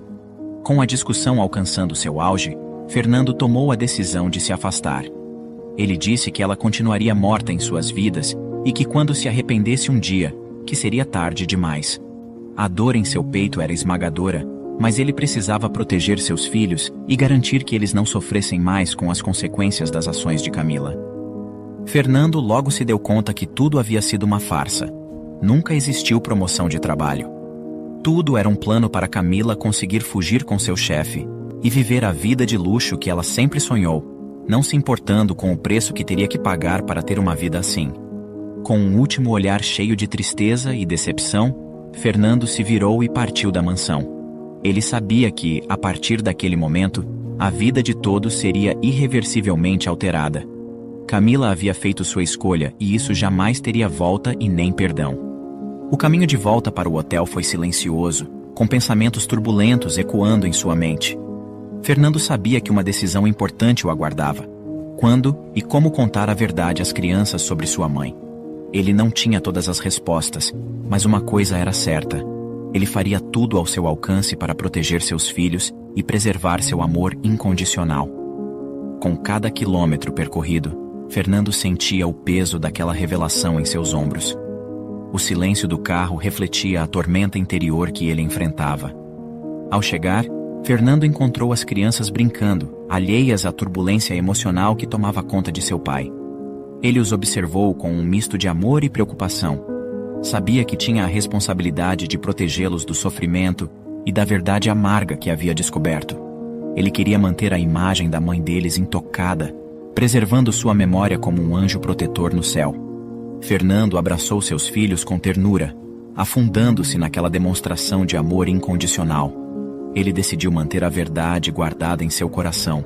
Com a discussão alcançando seu auge, Fernando tomou a decisão de se afastar. Ele disse que ela continuaria morta em suas vidas e que quando se arrependesse um dia, que seria tarde demais. A dor em seu peito era esmagadora, mas ele precisava proteger seus filhos e garantir que eles não sofressem mais com as consequências das ações de Camila. Fernando logo se deu conta que tudo havia sido uma farsa. Nunca existiu promoção de trabalho. Tudo era um plano para Camila conseguir fugir com seu chefe e viver a vida de luxo que ela sempre sonhou, não se importando com o preço que teria que pagar para ter uma vida assim. Com um último olhar cheio de tristeza e decepção, Fernando se virou e partiu da mansão. Ele sabia que, a partir daquele momento, a vida de todos seria irreversivelmente alterada. Camila havia feito sua escolha e isso jamais teria volta e nem perdão. O caminho de volta para o hotel foi silencioso, com pensamentos turbulentos ecoando em sua mente. Fernando sabia que uma decisão importante o aguardava. Quando e como contar a verdade às crianças sobre sua mãe? Ele não tinha todas as respostas, mas uma coisa era certa. Ele faria tudo ao seu alcance para proteger seus filhos e preservar seu amor incondicional. Com cada quilômetro percorrido, Fernando sentia o peso daquela revelação em seus ombros. O silêncio do carro refletia a tormenta interior que ele enfrentava. Ao chegar, Fernando encontrou as crianças brincando, alheias à turbulência emocional que tomava conta de seu pai. Ele os observou com um misto de amor e preocupação. Sabia que tinha a responsabilidade de protegê-los do sofrimento e da verdade amarga que havia descoberto. Ele queria manter a imagem da mãe deles intocada, preservando sua memória como um anjo protetor no céu. Fernando abraçou seus filhos com ternura, afundando-se naquela demonstração de amor incondicional. Ele decidiu manter a verdade guardada em seu coração,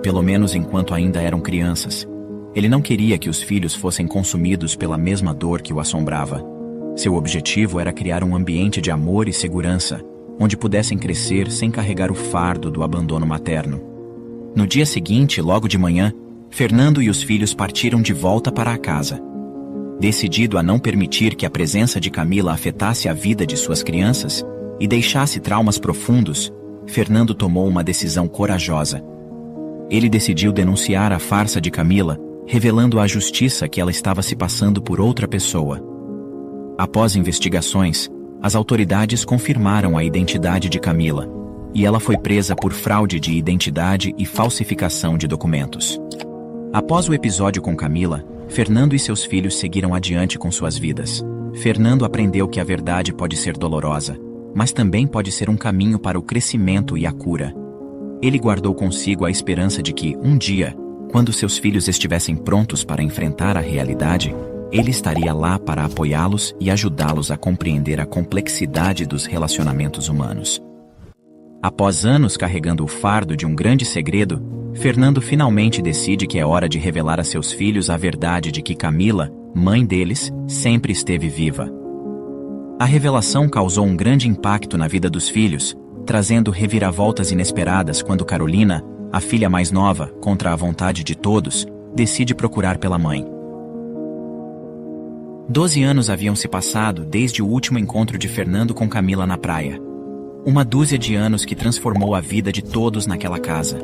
pelo menos enquanto ainda eram crianças. Ele não queria que os filhos fossem consumidos pela mesma dor que o assombrava. Seu objetivo era criar um ambiente de amor e segurança, onde pudessem crescer sem carregar o fardo do abandono materno. No dia seguinte, logo de manhã, Fernando e os filhos partiram de volta para a casa. Decidido a não permitir que a presença de Camila afetasse a vida de suas crianças e deixasse traumas profundos, Fernando tomou uma decisão corajosa. Ele decidiu denunciar a farsa de Camila, revelando à justiça que ela estava se passando por outra pessoa. Após investigações, as autoridades confirmaram a identidade de Camila, e ela foi presa por fraude de identidade e falsificação de documentos. Após o episódio com Camila, Fernando e seus filhos seguiram adiante com suas vidas. Fernando aprendeu que a verdade pode ser dolorosa, mas também pode ser um caminho para o crescimento e a cura. Ele guardou consigo a esperança de que, um dia, quando seus filhos estivessem prontos para enfrentar a realidade, ele estaria lá para apoiá-los e ajudá-los a compreender a complexidade dos relacionamentos humanos. Após anos carregando o fardo de um grande segredo, Fernando finalmente decide que é hora de revelar a seus filhos a verdade de que Camila, mãe deles, sempre esteve viva. A revelação causou um grande impacto na vida dos filhos, trazendo reviravoltas inesperadas quando Carolina, a filha mais nova, contra a vontade de todos, decide procurar pela mãe. 12 anos haviam se passado desde o último encontro de Fernando com Camila na praia. Uma dúzia de anos que transformou a vida de todos naquela casa.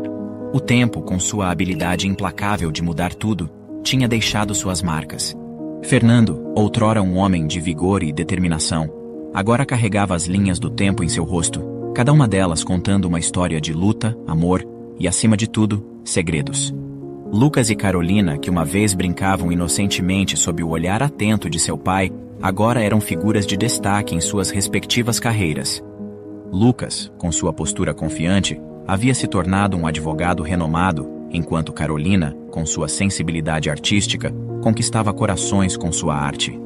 O tempo, com sua habilidade implacável de mudar tudo, tinha deixado suas marcas. Fernando, outrora um homem de vigor e determinação, agora carregava as linhas do tempo em seu rosto, cada uma delas contando uma história de luta, amor e, acima de tudo, segredos. Lucas e Carolina, que uma vez brincavam inocentemente sob o olhar atento de seu pai, agora eram figuras de destaque em suas respectivas carreiras. Lucas, com sua postura confiante, havia se tornado um advogado renomado, enquanto Carolina, com sua sensibilidade artística, conquistava corações com sua arte.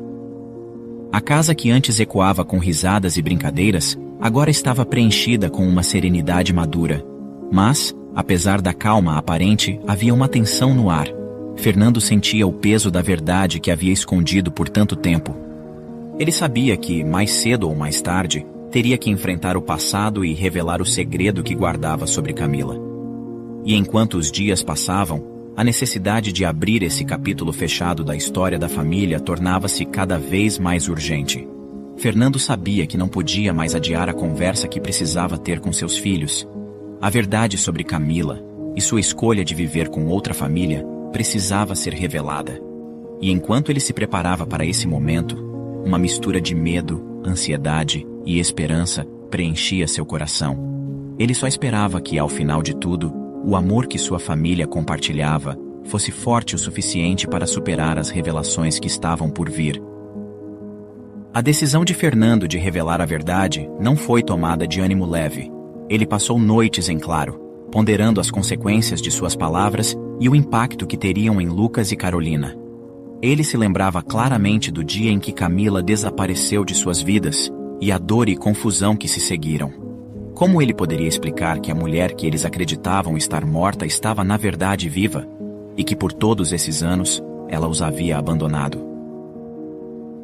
A casa que antes ecoava com risadas e brincadeiras, agora estava preenchida com uma serenidade madura. Mas, apesar da calma aparente, havia uma tensão no ar. Fernando sentia o peso da verdade que havia escondido por tanto tempo. Ele sabia que, mais cedo ou mais tarde, teria que enfrentar o passado e revelar o segredo que guardava sobre Camila. E enquanto os dias passavam, a necessidade de abrir esse capítulo fechado da história da família tornava-se cada vez mais urgente. Fernando sabia que não podia mais adiar a conversa que precisava ter com seus filhos. A verdade sobre Camila e sua escolha de viver com outra família precisava ser revelada. E enquanto ele se preparava para esse momento, uma mistura de medo, ansiedade e esperança preenchia seu coração. Ele só esperava que, ao final de tudo, o amor que sua família compartilhava fosse forte o suficiente para superar as revelações que estavam por vir. A decisão de Fernando de revelar a verdade não foi tomada de ânimo leve. Ele passou noites em claro, ponderando as consequências de suas palavras e o impacto que teriam em Lucas e Carolina. Ele se lembrava claramente do dia em que Camila desapareceu de suas vidas e a dor e confusão que se seguiram. Como ele poderia explicar que a mulher que eles acreditavam estar morta estava na verdade viva, e que por todos esses anos, ela os havia abandonado?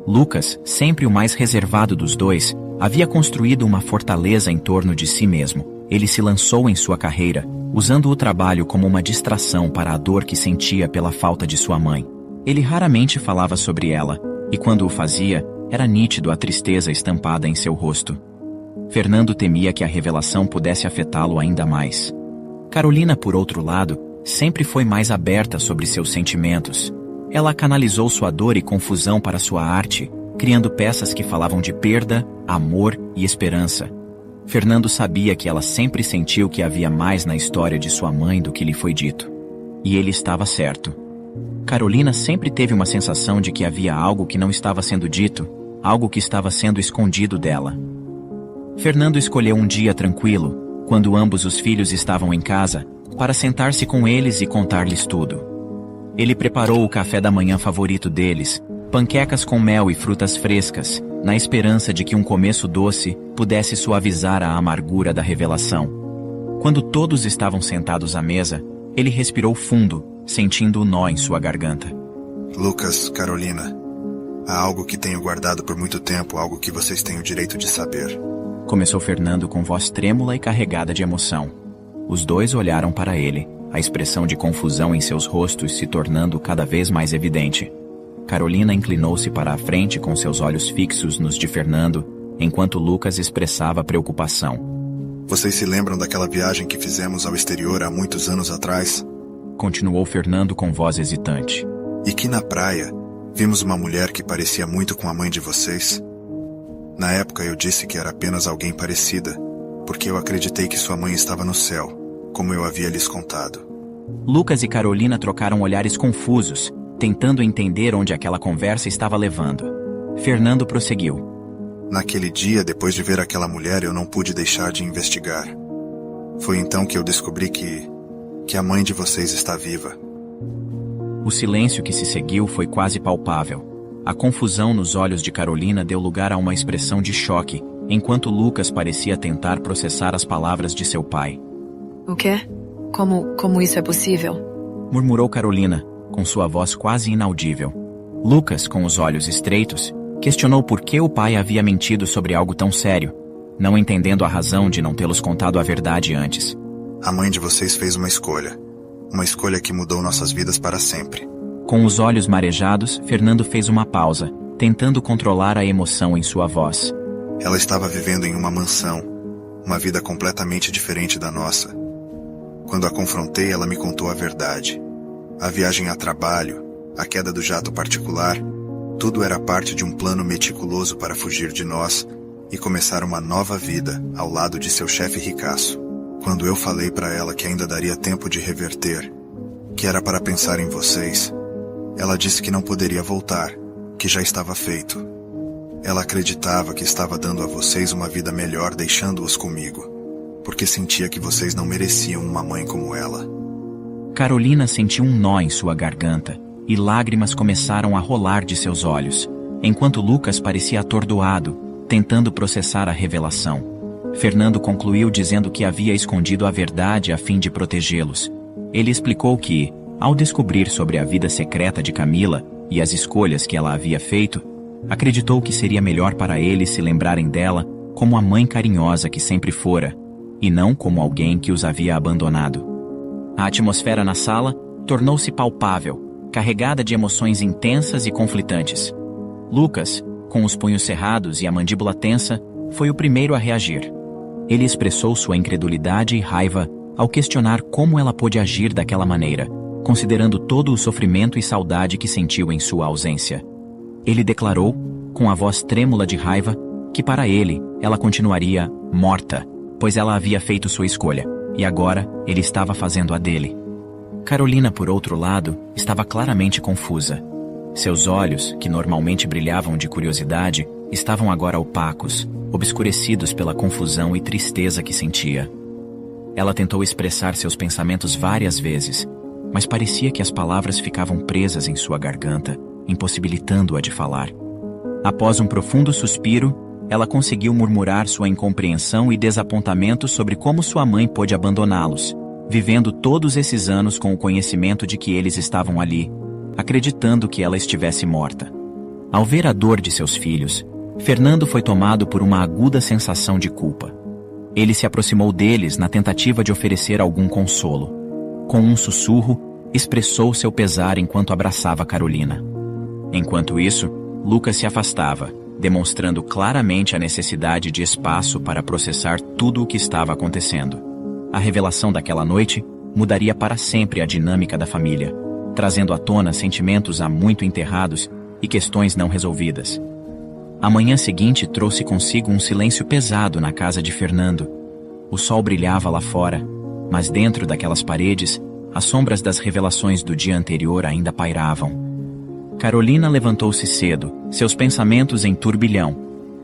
Lucas, sempre o mais reservado dos dois, havia construído uma fortaleza em torno de si mesmo. Ele se lançou em sua carreira, usando o trabalho como uma distração para a dor que sentia pela falta de sua mãe. Ele raramente falava sobre ela, e quando o fazia, era nítido a tristeza estampada em seu rosto. Fernando temia que a revelação pudesse afetá-lo ainda mais. Carolina, por outro lado, sempre foi mais aberta sobre seus sentimentos. Ela canalizou sua dor e confusão para sua arte, criando peças que falavam de perda, amor e esperança. Fernando sabia que ela sempre sentiu que havia mais na história de sua mãe do que lhe foi dito. E ele estava certo. Carolina sempre teve uma sensação de que havia algo que não estava sendo dito, algo que estava sendo escondido dela. Fernando escolheu um dia tranquilo, quando ambos os filhos estavam em casa, para sentar-se com eles e contar-lhes tudo. Ele preparou o café da manhã favorito deles, panquecas com mel e frutas frescas, na esperança de que um começo doce pudesse suavizar a amargura da revelação. Quando todos estavam sentados à mesa, ele respirou fundo, sentindo o nó em sua garganta. Lucas, Carolina, há algo que tenho guardado por muito tempo, algo que vocês têm o direito de saber. Começou Fernando com voz trêmula e carregada de emoção. Os dois olharam para ele, a expressão de confusão em seus rostos se tornando cada vez mais evidente. Carolina inclinou-se para a frente com seus olhos fixos nos de Fernando, enquanto Lucas expressava preocupação. Vocês se lembram daquela viagem que fizemos ao exterior há muitos anos atrás? Continuou Fernando com voz hesitante. E que na praia, vimos uma mulher que parecia muito com a mãe de vocês? Na época eu disse que era apenas alguém parecida, porque eu acreditei que sua mãe estava no céu, como eu havia lhes contado. Lucas e Carolina trocaram olhares confusos, tentando entender onde aquela conversa estava levando. Fernando prosseguiu. Naquele dia, depois de ver aquela mulher, eu não pude deixar de investigar. Foi então que eu descobri que a mãe de vocês está viva. O silêncio que se seguiu foi quase palpável. A confusão nos olhos de Carolina deu lugar a uma expressão de choque, enquanto Lucas parecia tentar processar as palavras de seu pai. O quê? Como isso é possível? Murmurou Carolina, com sua voz quase inaudível. Lucas, com os olhos estreitos, questionou por que o pai havia mentido sobre algo tão sério, não entendendo a razão de não tê-los contado a verdade antes. A mãe de vocês fez uma escolha que mudou nossas vidas para sempre. Com os olhos marejados, Fernando fez uma pausa, tentando controlar a emoção em sua voz. Ela estava vivendo em uma mansão, uma vida completamente diferente da nossa. Quando a confrontei, ela me contou a verdade. A viagem a trabalho, a queda do jato particular, tudo era parte de um plano meticuloso para fugir de nós e começar uma nova vida ao lado de seu chefe ricaço. Quando eu falei para ela que ainda daria tempo de reverter, que era para pensar em vocês, ela disse que não poderia voltar, que já estava feito. Ela acreditava que estava dando a vocês uma vida melhor deixando-os comigo, porque sentia que vocês não mereciam uma mãe como ela. Carolina sentiu um nó em sua garganta, e lágrimas começaram a rolar de seus olhos, enquanto Lucas parecia atordoado, tentando processar a revelação. Fernando concluiu dizendo que havia escondido a verdade a fim de protegê-los. Ele explicou que, ao descobrir sobre a vida secreta de Camila e as escolhas que ela havia feito, acreditou que seria melhor para eles se lembrarem dela como a mãe carinhosa que sempre fora, e não como alguém que os havia abandonado. A atmosfera na sala tornou-se palpável, carregada de emoções intensas e conflitantes. Lucas, com os punhos cerrados e a mandíbula tensa, foi o primeiro a reagir. Ele expressou sua incredulidade e raiva ao questionar como ela pôde agir daquela maneira, considerando todo o sofrimento e saudade que sentiu em sua ausência. Ele declarou, com a voz trêmula de raiva, que para ele, ela continuaria morta, pois ela havia feito sua escolha, e agora ele estava fazendo a dele. Carolina, por outro lado, estava claramente confusa. Seus olhos, que normalmente brilhavam de curiosidade, estavam agora opacos, obscurecidos pela confusão e tristeza que sentia. Ela tentou expressar seus pensamentos várias vezes, mas parecia que as palavras ficavam presas em sua garganta, impossibilitando-a de falar. Após um profundo suspiro, ela conseguiu murmurar sua incompreensão e desapontamento sobre como sua mãe pôde abandoná-los, vivendo todos esses anos com o conhecimento de que eles estavam ali, acreditando que ela estivesse morta. Ao ver a dor de seus filhos, Fernando foi tomado por uma aguda sensação de culpa. Ele se aproximou deles na tentativa de oferecer algum consolo. Com um sussurro, expressou seu pesar enquanto abraçava Carolina. Enquanto isso, Lucas se afastava, demonstrando claramente a necessidade de espaço para processar tudo o que estava acontecendo. A revelação daquela noite mudaria para sempre a dinâmica da família, trazendo à tona sentimentos há muito enterrados e questões não resolvidas. A manhã seguinte trouxe consigo um silêncio pesado na casa de Fernando. O sol brilhava lá fora, mas dentro daquelas paredes, as sombras das revelações do dia anterior ainda pairavam. Carolina levantou-se cedo, seus pensamentos em turbilhão.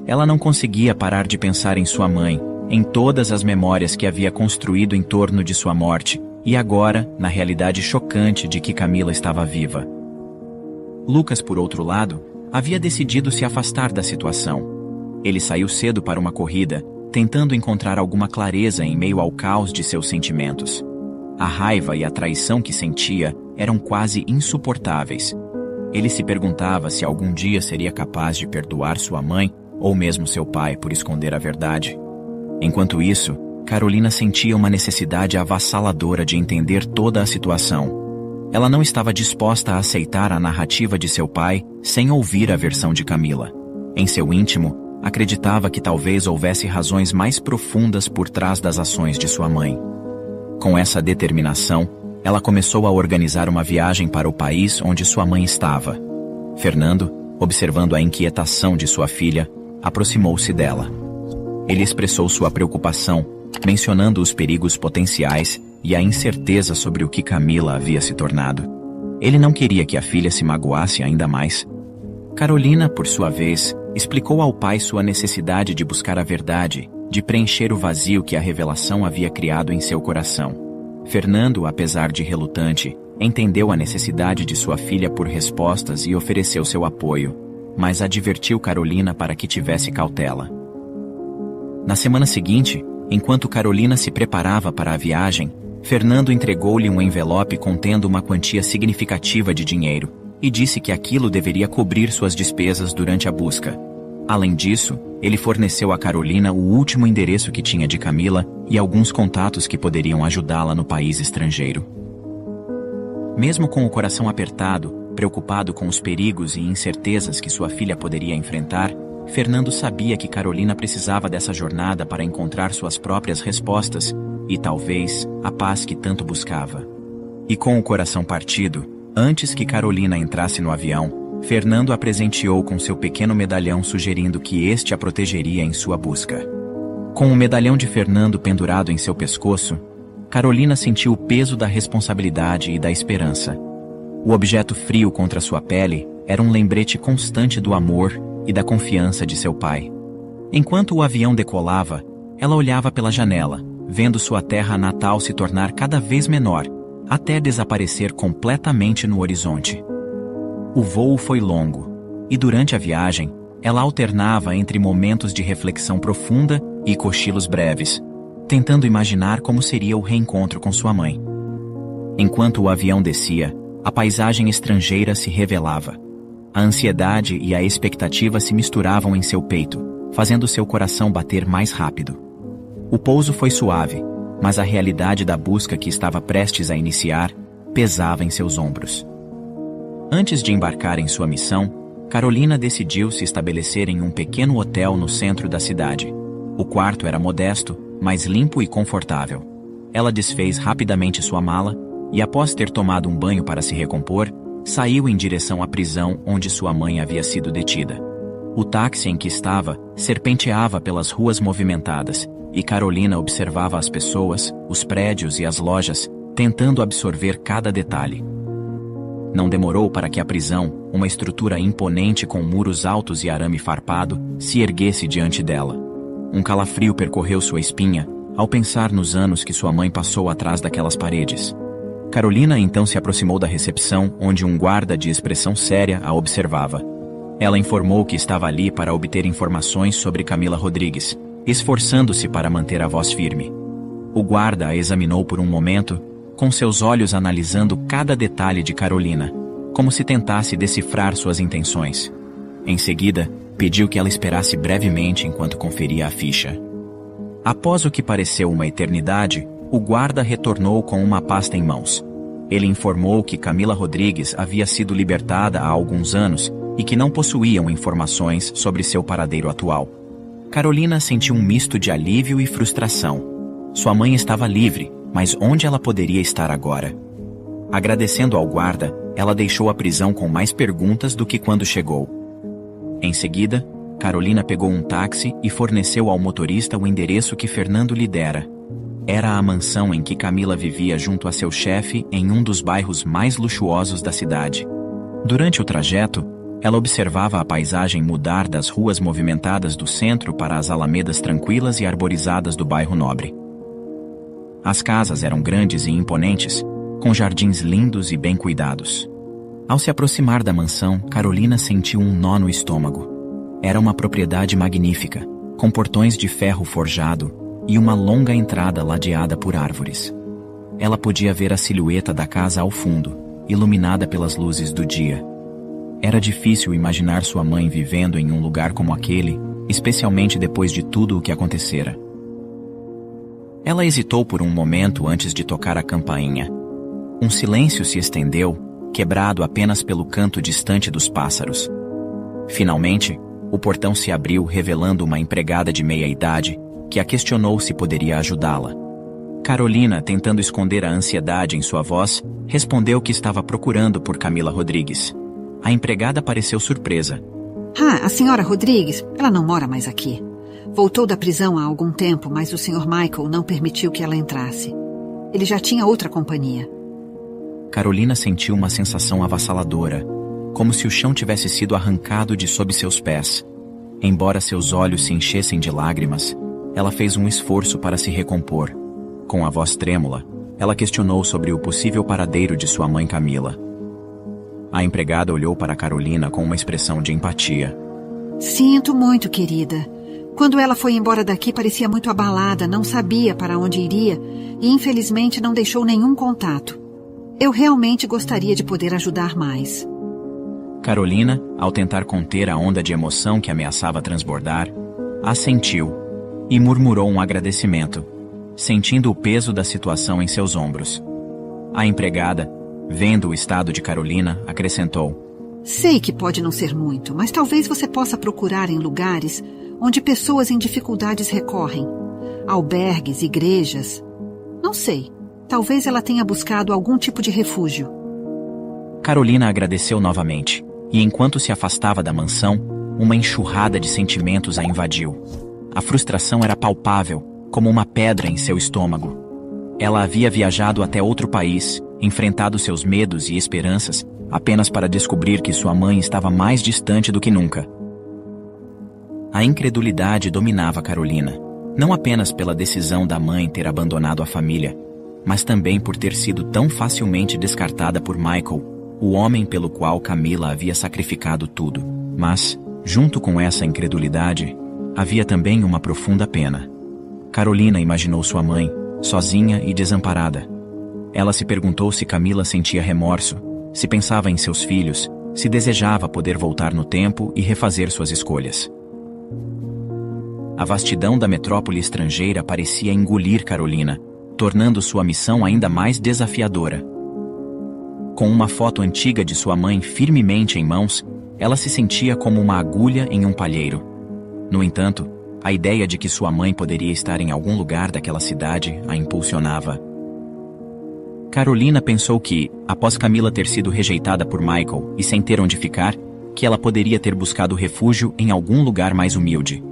Ela não conseguia parar de pensar em sua mãe, em todas as memórias que havia construído em torno de sua morte, e agora, na realidade chocante de que Camila estava viva. Lucas, por outro lado, havia decidido se afastar da situação. Ele saiu cedo para uma corrida, tentando encontrar alguma clareza em meio ao caos de seus sentimentos. A raiva e a traição que sentia eram quase insuportáveis. Ele se perguntava se algum dia seria capaz de perdoar sua mãe ou mesmo seu pai por esconder a verdade. Enquanto isso, Carolina sentia uma necessidade avassaladora de entender toda a situação. Ela não estava disposta a aceitar a narrativa de seu pai sem ouvir a versão de Camila. Em seu íntimo, acreditava que talvez houvesse razões mais profundas por trás das ações de sua mãe. Com essa determinação, ela começou a organizar uma viagem para o país onde sua mãe estava. Fernando, observando a inquietação de sua filha, aproximou-se dela. Ele expressou sua preocupação, mencionando os perigos potenciais e a incerteza sobre o que Camila havia se tornado. Ele não queria que a filha se magoasse ainda mais. Carolina, por sua vez, explicou ao pai sua necessidade de buscar a verdade, de preencher o vazio que a revelação havia criado em seu coração. Fernando, apesar de relutante, entendeu a necessidade de sua filha por respostas e ofereceu seu apoio, mas advertiu Carolina para que tivesse cautela. Na semana seguinte, enquanto Carolina se preparava para a viagem, Fernando entregou-lhe um envelope contendo uma quantia significativa de dinheiro e disse que aquilo deveria cobrir suas despesas durante a busca. Além disso, ele forneceu a Carolina o último endereço que tinha de Camila e alguns contatos que poderiam ajudá-la no país estrangeiro. Mesmo com o coração apertado, preocupado com os perigos e incertezas que sua filha poderia enfrentar, Fernando sabia que Carolina precisava dessa jornada para encontrar suas próprias respostas e, talvez, a paz que tanto buscava. E com o coração partido, antes que Carolina entrasse no avião, Fernando a presenteou com seu pequeno medalhão, sugerindo que este a protegeria em sua busca. Com o medalhão de Fernando pendurado em seu pescoço, Carolina sentiu o peso da responsabilidade e da esperança. O objeto frio contra sua pele era um lembrete constante do amor e da confiança de seu pai. Enquanto o avião decolava, ela olhava pela janela, vendo sua terra natal se tornar cada vez menor, até desaparecer completamente no horizonte. O voo foi longo, e durante a viagem, ela alternava entre momentos de reflexão profunda e cochilos breves, tentando imaginar como seria o reencontro com sua mãe. Enquanto o avião descia, a paisagem estrangeira se revelava. A ansiedade e a expectativa se misturavam em seu peito, fazendo seu coração bater mais rápido. O pouso foi suave, mas a realidade da busca que estava prestes a iniciar pesava em seus ombros. Antes de embarcar em sua missão, Carolina decidiu se estabelecer em um pequeno hotel no centro da cidade. O quarto era modesto, mas limpo e confortável. Ela desfez rapidamente sua mala e, após ter tomado um banho para se recompor, saiu em direção à prisão onde sua mãe havia sido detida. O táxi em que estava serpenteava pelas ruas movimentadas e Carolina observava as pessoas, os prédios e as lojas, tentando absorver cada detalhe. Não demorou para que a prisão, uma estrutura imponente com muros altos e arame farpado, se erguesse diante dela. Um calafrio percorreu sua espinha ao pensar nos anos que sua mãe passou atrás daquelas paredes. Carolina então se aproximou da recepção, onde um guarda de expressão séria a observava. Ela informou que estava ali para obter informações sobre Camila Rodrigues, esforçando-se para manter a voz firme. O guarda a examinou por um momento, com seus olhos analisando cada detalhe de Carolina, como se tentasse decifrar suas intenções. Em seguida, pediu que ela esperasse brevemente enquanto conferia a ficha. Após o que pareceu uma eternidade, o guarda retornou com uma pasta em mãos. Ele informou que Camila Rodrigues havia sido libertada há alguns anos e que não possuíam informações sobre seu paradeiro atual. Carolina sentiu um misto de alívio e frustração. Sua mãe estava livre, mas onde ela poderia estar agora? Agradecendo ao guarda, ela deixou a prisão com mais perguntas do que quando chegou. Em seguida, Carolina pegou um táxi e forneceu ao motorista o endereço que Fernando lhe dera. Era a mansão em que Camila vivia junto a seu chefe em um dos bairros mais luxuosos da cidade. Durante o trajeto, ela observava a paisagem mudar das ruas movimentadas do centro para as alamedas tranquilas e arborizadas do bairro nobre. As casas eram grandes e imponentes, com jardins lindos e bem cuidados. Ao se aproximar da mansão, Carolina sentiu um nó no estômago. Era uma propriedade magnífica, com portões de ferro forjado e uma longa entrada ladeada por árvores. Ela podia ver a silhueta da casa ao fundo, iluminada pelas luzes do dia. Era difícil imaginar sua mãe vivendo em um lugar como aquele, especialmente depois de tudo o que acontecera. Ela hesitou por um momento antes de tocar a campainha. Um silêncio se estendeu, quebrado apenas pelo canto distante dos pássaros. Finalmente, o portão se abriu, revelando uma empregada de meia-idade, que a questionou se poderia ajudá-la. Carolina, tentando esconder a ansiedade em sua voz, respondeu que estava procurando por Camila Rodrigues. A empregada pareceu surpresa. A senhora Rodrigues, ela não mora mais aqui. Voltou da prisão há algum tempo, mas o Sr. Michael não permitiu que ela entrasse. Ele já tinha outra companhia. Carolina sentiu uma sensação avassaladora, como se o chão tivesse sido arrancado de sob seus pés. Embora seus olhos se enchessem de lágrimas, ela fez um esforço para se recompor. Com a voz trêmula, ela questionou sobre o possível paradeiro de sua mãe Camila. A empregada olhou para Carolina com uma expressão de empatia. Sinto muito, querida. Quando ela foi embora daqui, parecia muito abalada, não sabia para onde iria e, infelizmente, não deixou nenhum contato. Eu realmente gostaria de poder ajudar mais. Carolina, ao tentar conter a onda de emoção que ameaçava transbordar, assentiu e murmurou um agradecimento, sentindo o peso da situação em seus ombros. A empregada, vendo o estado de Carolina, acrescentou: Sei que pode não ser muito, mas talvez você possa procurar em lugares onde pessoas em dificuldades recorrem. Albergues, igrejas. Não sei. Talvez ela tenha buscado algum tipo de refúgio. Carolina agradeceu novamente, e enquanto se afastava da mansão, uma enxurrada de sentimentos a invadiu. A frustração era palpável, como uma pedra em seu estômago. Ela havia viajado até outro país, enfrentado seus medos e esperanças, apenas para descobrir que sua mãe estava mais distante do que nunca. A incredulidade dominava Carolina, não apenas pela decisão da mãe ter abandonado a família, mas também por ter sido tão facilmente descartada por Michael, o homem pelo qual Camila havia sacrificado tudo. Mas, junto com essa incredulidade, havia também uma profunda pena. Carolina imaginou sua mãe, sozinha e desamparada. Ela se perguntou se Camila sentia remorso, se pensava em seus filhos, se desejava poder voltar no tempo e refazer suas escolhas. A vastidão da metrópole estrangeira parecia engolir Carolina, tornando sua missão ainda mais desafiadora. Com uma foto antiga de sua mãe firmemente em mãos, ela se sentia como uma agulha em um palheiro. No entanto, a ideia de que sua mãe poderia estar em algum lugar daquela cidade a impulsionava. Carolina pensou que, após Camila ter sido rejeitada por Michael e sem ter onde ficar, que ela poderia ter buscado refúgio em algum lugar mais humilde.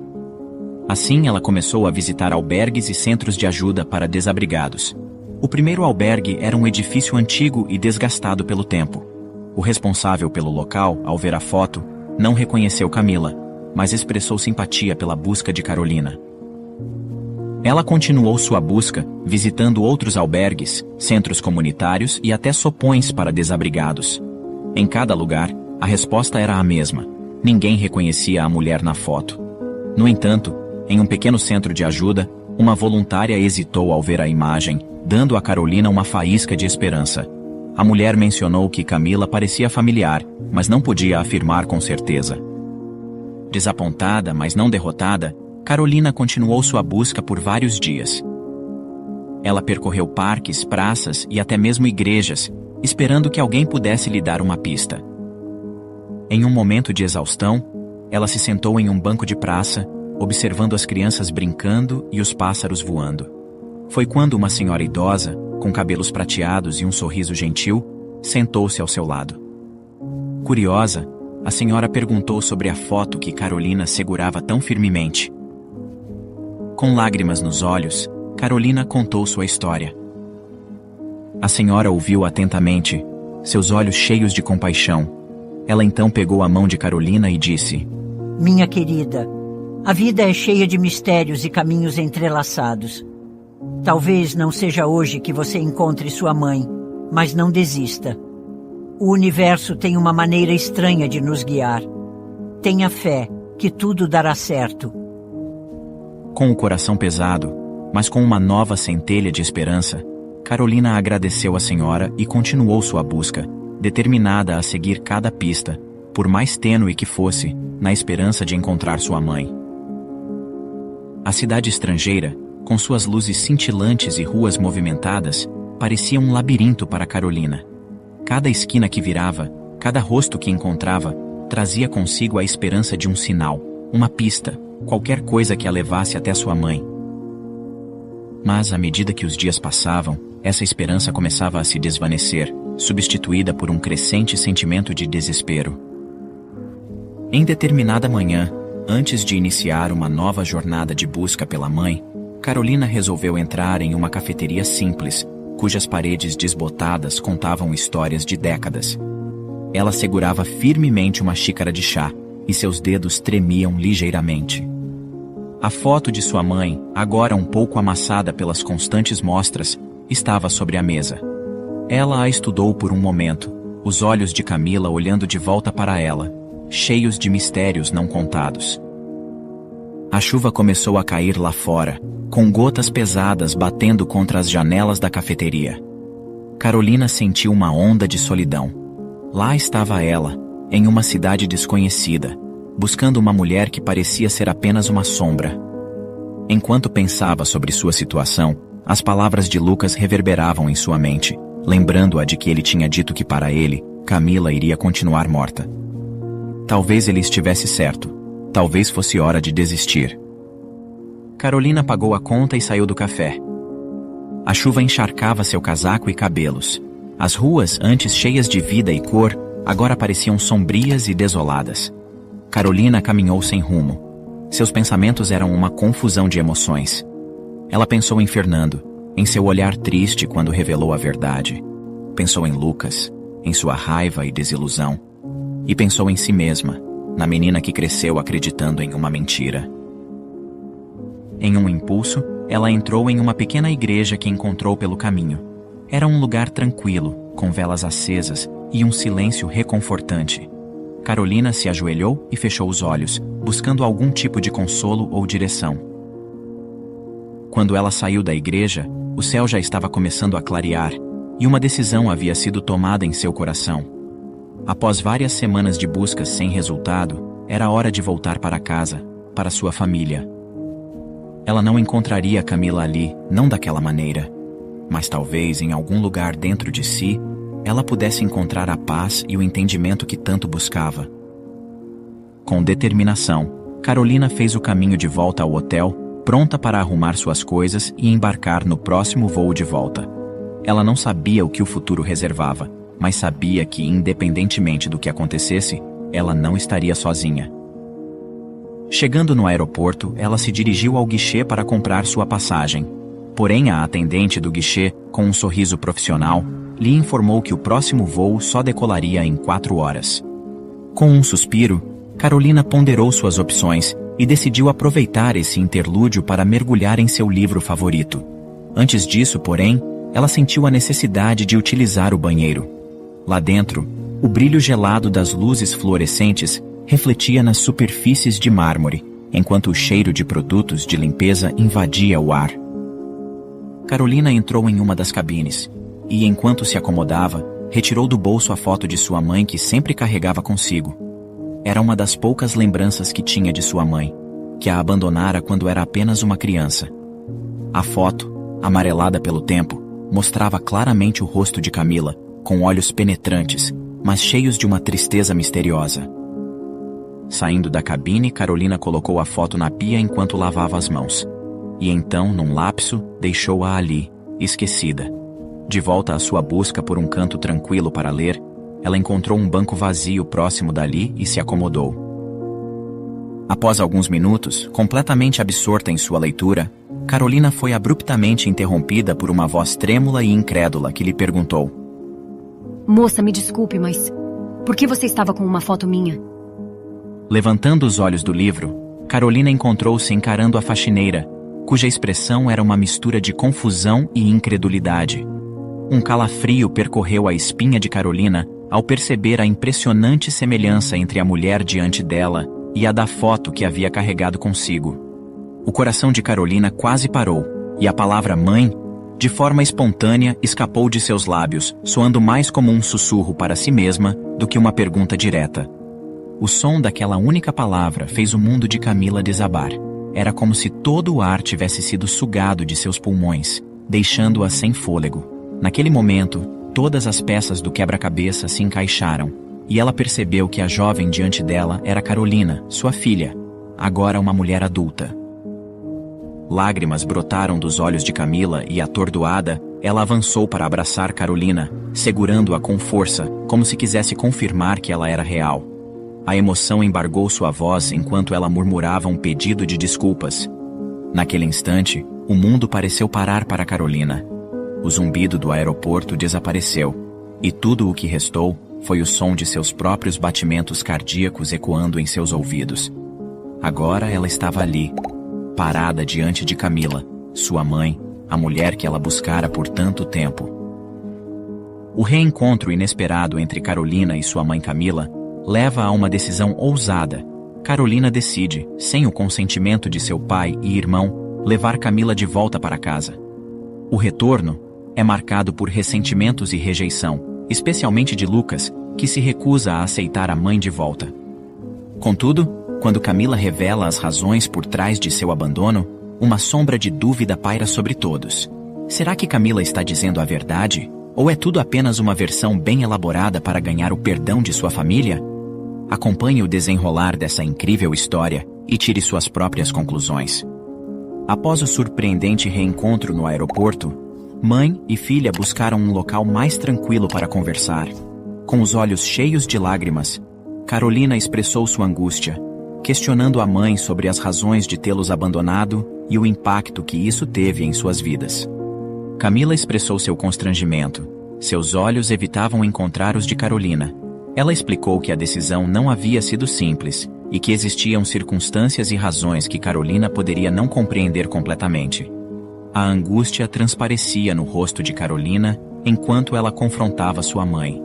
Assim, ela começou a visitar albergues e centros de ajuda para desabrigados. O primeiro albergue era um edifício antigo e desgastado pelo tempo. O responsável pelo local, ao ver a foto, não reconheceu Camila, mas expressou simpatia pela busca de Carolina. Ela continuou sua busca, visitando outros albergues, centros comunitários e até sopões para desabrigados. Em cada lugar, a resposta era a mesma. ninguém reconhecia a mulher na foto. No entanto, em um pequeno centro de ajuda, uma voluntária hesitou ao ver a imagem, dando a Carolina uma faísca de esperança. A mulher mencionou que Camila parecia familiar, mas não podia afirmar com certeza. Desapontada, mas não derrotada, Carolina continuou sua busca por vários dias. Ela percorreu parques, praças e até mesmo igrejas, esperando que alguém pudesse lhe dar uma pista. Em um momento de exaustão, ela se sentou em um banco de praça, observando as crianças brincando e os pássaros voando. Foi quando uma senhora idosa, com cabelos prateados e um sorriso gentil, sentou-se ao seu lado. Curiosa, a senhora perguntou sobre a foto que Carolina segurava tão firmemente. Com lágrimas nos olhos, Carolina contou sua história. A senhora ouviu atentamente, seus olhos cheios de compaixão. Ela então pegou a mão de Carolina e disse: Minha querida, a vida é cheia de mistérios e caminhos entrelaçados. Talvez não seja hoje que você encontre sua mãe, mas não desista. O universo tem uma maneira estranha de nos guiar. Tenha fé, que tudo dará certo. Com o coração pesado, mas com uma nova centelha de esperança, Carolina agradeceu à senhora e continuou sua busca, determinada a seguir cada pista, por mais tênue que fosse, na esperança de encontrar sua mãe. A cidade estrangeira, com suas luzes cintilantes e ruas movimentadas, parecia um labirinto para Carolina. Cada esquina que virava, cada rosto que encontrava, trazia consigo a esperança de um sinal, uma pista, qualquer coisa que a levasse até sua mãe. Mas, à medida que os dias passavam, essa esperança começava a se desvanecer, substituída por um crescente sentimento de desespero. Em determinada manhã, antes de iniciar uma nova jornada de busca pela mãe, Carolina resolveu entrar em uma cafeteria simples, cujas paredes desbotadas contavam histórias de décadas. Ela segurava firmemente uma xícara de chá, e seus dedos tremiam ligeiramente. A foto de sua mãe, agora um pouco amassada pelas constantes mostras, estava sobre a mesa. Ela a estudou por um momento, os olhos de Camila olhando de volta para ela, cheios de mistérios não contados. A chuva começou a cair lá fora, com gotas pesadas batendo contra as janelas da cafeteria. Carolina sentiu uma onda de solidão. Lá estava ela, em uma cidade desconhecida, buscando uma mulher que parecia ser apenas uma sombra. Enquanto pensava sobre sua situação, as palavras de Lucas reverberavam em sua mente, lembrando-a de que ele tinha dito que para ele, Camila iria continuar morta. Talvez ele estivesse certo. Talvez fosse hora de desistir. Carolina pagou a conta e saiu do café. A chuva encharcava seu casaco e cabelos. As ruas, antes cheias de vida e cor, agora pareciam sombrias e desoladas. Carolina caminhou sem rumo. Seus pensamentos eram uma confusão de emoções. Ela pensou em Fernando, em seu olhar triste quando revelou a verdade. Pensou em Lucas, em sua raiva e desilusão. E pensou em si mesma, na menina que cresceu acreditando em uma mentira. Em um impulso, ela entrou em uma pequena igreja que encontrou pelo caminho. Era um lugar tranquilo, com velas acesas e um silêncio reconfortante. Carolina se ajoelhou e fechou os olhos, buscando algum tipo de consolo ou direção. Quando ela saiu da igreja, o céu já estava começando a clarear, e uma decisão havia sido tomada em seu coração. Após várias semanas de buscas sem resultado, era hora de voltar para casa, para sua família. Ela não encontraria Camila ali, não daquela maneira. Mas talvez em algum lugar dentro de si, ela pudesse encontrar a paz e o entendimento que tanto buscava. Com determinação, Carolina fez o caminho de volta ao hotel, pronta para arrumar suas coisas e embarcar no próximo voo de volta. Ela não sabia o que o futuro reservava, mas sabia que, independentemente do que acontecesse, ela não estaria sozinha. Chegando no aeroporto, ela se dirigiu ao guichê para comprar sua passagem. Porém, a atendente do guichê, com um sorriso profissional, lhe informou que o próximo voo só decolaria em 4 horas. Com um suspiro, Carolina ponderou suas opções e decidiu aproveitar esse interlúdio para mergulhar em seu livro favorito. Antes disso, porém, ela sentiu a necessidade de utilizar o banheiro. Lá dentro, o brilho gelado das luzes fluorescentes refletia nas superfícies de mármore, enquanto o cheiro de produtos de limpeza invadia o ar. Carolina entrou em uma das cabines e, enquanto se acomodava, retirou do bolso a foto de sua mãe que sempre carregava consigo. Era uma das poucas lembranças que tinha de sua mãe, que a abandonara quando era apenas uma criança. A foto, amarelada pelo tempo, mostrava claramente o rosto de Camila, com olhos penetrantes, mas cheios de uma tristeza misteriosa. Saindo da cabine, Carolina colocou a foto na pia enquanto lavava as mãos. E então, num lapso, deixou-a ali, esquecida. De volta à sua busca por um canto tranquilo para ler, ela encontrou um banco vazio próximo dali e se acomodou. Após alguns minutos, completamente absorta em sua leitura, Carolina foi abruptamente interrompida por uma voz trêmula e incrédula que lhe perguntou: Moça, me desculpe, mas por que você estava com uma foto minha? Levantando os olhos do livro, Carolina encontrou-se encarando a faxineira, cuja expressão era uma mistura de confusão e incredulidade. Um calafrio percorreu a espinha de Carolina ao perceber a impressionante semelhança entre a mulher diante dela e a da foto que havia carregado consigo. O coração de Carolina quase parou, e a palavra mãe, de forma espontânea, escapou de seus lábios, soando mais como um sussurro para si mesma do que uma pergunta direta. O som daquela única palavra fez o mundo de Camila desabar. Era como se todo o ar tivesse sido sugado de seus pulmões, deixando-a sem fôlego. Naquele momento, todas as peças do quebra-cabeça se encaixaram, e ela percebeu que a jovem diante dela era Carolina, sua filha, agora uma mulher adulta. Lágrimas brotaram dos olhos de Camila e, atordoada, ela avançou para abraçar Carolina, segurando-a com força, como se quisesse confirmar que ela era real. A emoção embargou sua voz enquanto ela murmurava um pedido de desculpas. Naquele instante, o mundo pareceu parar para Carolina. O zumbido do aeroporto desapareceu, e tudo o que restou foi o som de seus próprios batimentos cardíacos ecoando em seus ouvidos. Agora ela estava ali, parada diante de Camila, sua mãe, a mulher que ela buscara por tanto tempo. O reencontro inesperado entre Carolina e sua mãe Camila leva a uma decisão ousada. Carolina decide, sem o consentimento de seu pai e irmão, levar Camila de volta para casa. O retorno é marcado por ressentimentos e rejeição, especialmente de Lucas, que se recusa a aceitar a mãe de volta. Contudo, quando Camila revela as razões por trás de seu abandono, uma sombra de dúvida paira sobre todos. Será que Camila está dizendo a verdade? Ou é tudo apenas uma versão bem elaborada para ganhar o perdão de sua família? Acompanhe o desenrolar dessa incrível história e tire suas próprias conclusões. Após o surpreendente reencontro no aeroporto, mãe e filha buscaram um local mais tranquilo para conversar. Com os olhos cheios de lágrimas, Carolina expressou sua angústia, questionando a mãe sobre as razões de tê-los abandonado e o impacto que isso teve em suas vidas. Camila expressou seu constrangimento. Seus olhos evitavam encontrar os de Carolina. Ela explicou que a decisão não havia sido simples e que existiam circunstâncias e razões que Carolina poderia não compreender completamente. A angústia transparecia no rosto de Carolina enquanto ela confrontava sua mãe.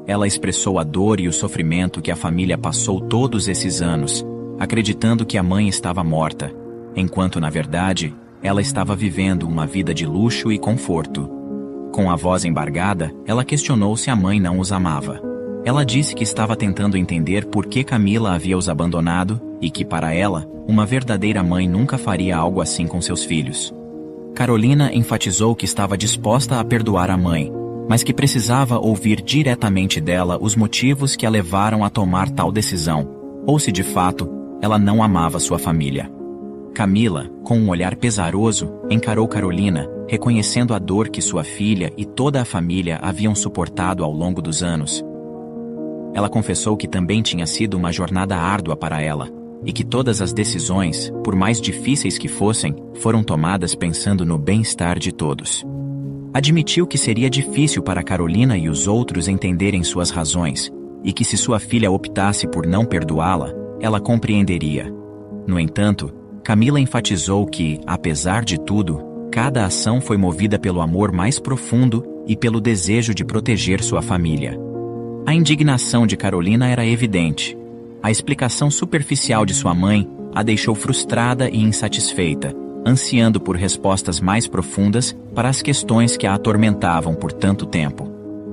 Ela expressou a dor e o sofrimento que a família passou todos esses anos, acreditando que a mãe estava morta, enquanto, na verdade, ela estava vivendo uma vida de luxo e conforto. Com a voz embargada, ela questionou se a mãe não os amava. Ela disse que estava tentando entender por que Camila havia os abandonado e que, para ela, uma verdadeira mãe nunca faria algo assim com seus filhos. Carolina enfatizou que estava disposta a perdoar a mãe, mas que precisava ouvir diretamente dela os motivos que a levaram a tomar tal decisão, ou se de fato ela não amava sua família. Camila, com um olhar pesaroso, encarou Carolina, reconhecendo a dor que sua filha e toda a família haviam suportado ao longo dos anos. Ela confessou que também tinha sido uma jornada árdua para ela, e que todas as decisões, por mais difíceis que fossem, foram tomadas pensando no bem-estar de todos. Admitiu que seria difícil para Carolina e os outros entenderem suas razões, e que se sua filha optasse por não perdoá-la, ela compreenderia. No entanto, Camila enfatizou que, apesar de tudo, cada ação foi movida pelo amor mais profundo e pelo desejo de proteger sua família. A indignação de Carolina era evidente. A explicação superficial de sua mãe a deixou frustrada e insatisfeita, ansiando por respostas mais profundas para as questões que a atormentavam por tanto tempo.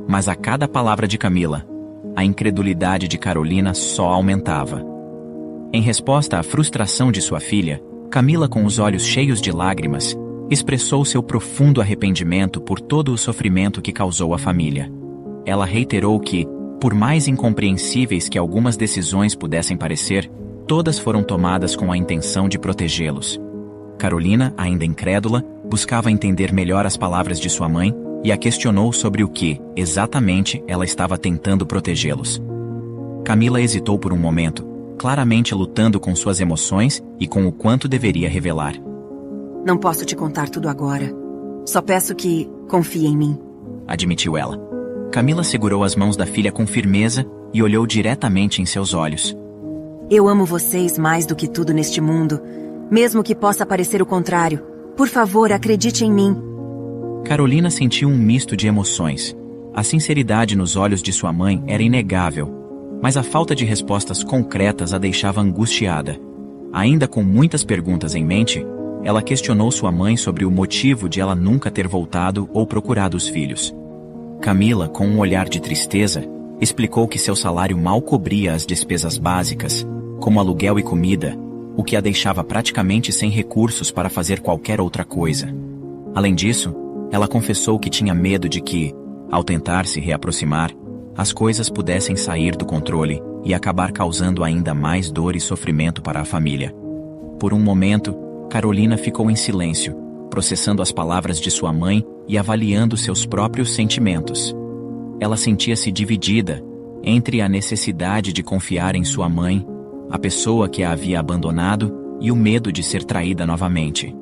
Mas a cada palavra de Camila, a incredulidade de Carolina só aumentava. Em resposta à frustração de sua filha, Camila, com os olhos cheios de lágrimas, expressou seu profundo arrependimento por todo o sofrimento que causou à família. Ela reiterou que, por mais incompreensíveis que algumas decisões pudessem parecer, todas foram tomadas com a intenção de protegê-los. Carolina, ainda incrédula, buscava entender melhor as palavras de sua mãe e a questionou sobre o que, exatamente, ela estava tentando protegê-los. Camila hesitou por um momento, claramente lutando com suas emoções e com o quanto deveria revelar. Não posso te contar tudo agora. Só peço que confie em mim, admitiu ela. Camila segurou as mãos da filha com firmeza e olhou diretamente em seus olhos. Eu amo vocês mais do que tudo neste mundo, mesmo que possa parecer o contrário. Por favor, acredite em mim. Carolina sentiu um misto de emoções. A sinceridade nos olhos de sua mãe era inegável, mas a falta de respostas concretas a deixava angustiada. Ainda com muitas perguntas em mente, ela questionou sua mãe sobre o motivo de ela nunca ter voltado ou procurado os filhos. Camila, com um olhar de tristeza, explicou que seu salário mal cobria as despesas básicas, como aluguel e comida, o que a deixava praticamente sem recursos para fazer qualquer outra coisa. Além disso, ela confessou que tinha medo de que, ao tentar se reaproximar, as coisas pudessem sair do controle e acabar causando ainda mais dor e sofrimento para a família. Por um momento, Carolina ficou em silêncio, processando as palavras de sua mãe e avaliando seus próprios sentimentos. Ela sentia-se dividida entre a necessidade de confiar em sua mãe, a pessoa que a havia abandonado, e o medo de ser traída novamente.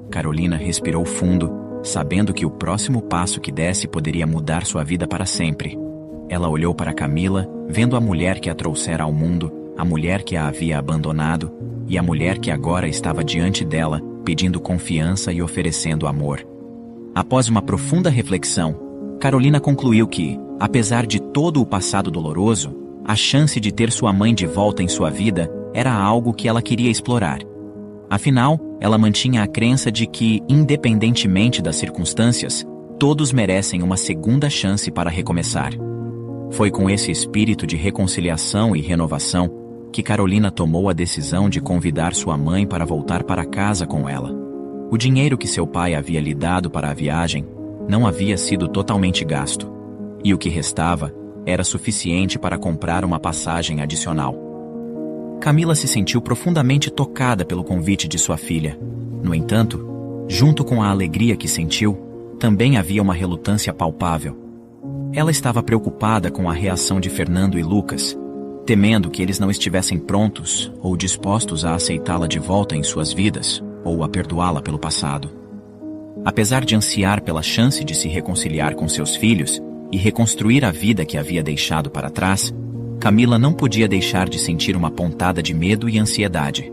Carolina respirou fundo, sabendo que o próximo passo que desse poderia mudar sua vida para sempre. Ela olhou para Camila, vendo a mulher que a trouxera ao mundo, a mulher que a havia abandonado, e a mulher que agora estava diante dela, pedindo confiança e oferecendo amor. Após uma profunda reflexão, Carolina concluiu que, apesar de todo o passado doloroso, a chance de ter sua mãe de volta em sua vida era algo que ela queria explorar. Afinal, ela mantinha a crença de que, independentemente das circunstâncias, todos merecem uma segunda chance para recomeçar. Foi com esse espírito de reconciliação e renovação que Carolina tomou a decisão de convidar sua mãe para voltar para casa com ela. O dinheiro que seu pai havia lhe dado para a viagem não havia sido totalmente gasto, e o que restava era suficiente para comprar uma passagem adicional. Camila se sentiu profundamente tocada pelo convite de sua filha. No entanto, junto com a alegria que sentiu, também havia uma relutância palpável. Ela estava preocupada com a reação de Fernando e Lucas, temendo que eles não estivessem prontos ou dispostos a aceitá-la de volta em suas vidas ou a perdoá-la pelo passado. Apesar de ansiar pela chance de se reconciliar com seus filhos e reconstruir a vida que havia deixado para trás, Camila não podia deixar de sentir uma pontada de medo e ansiedade.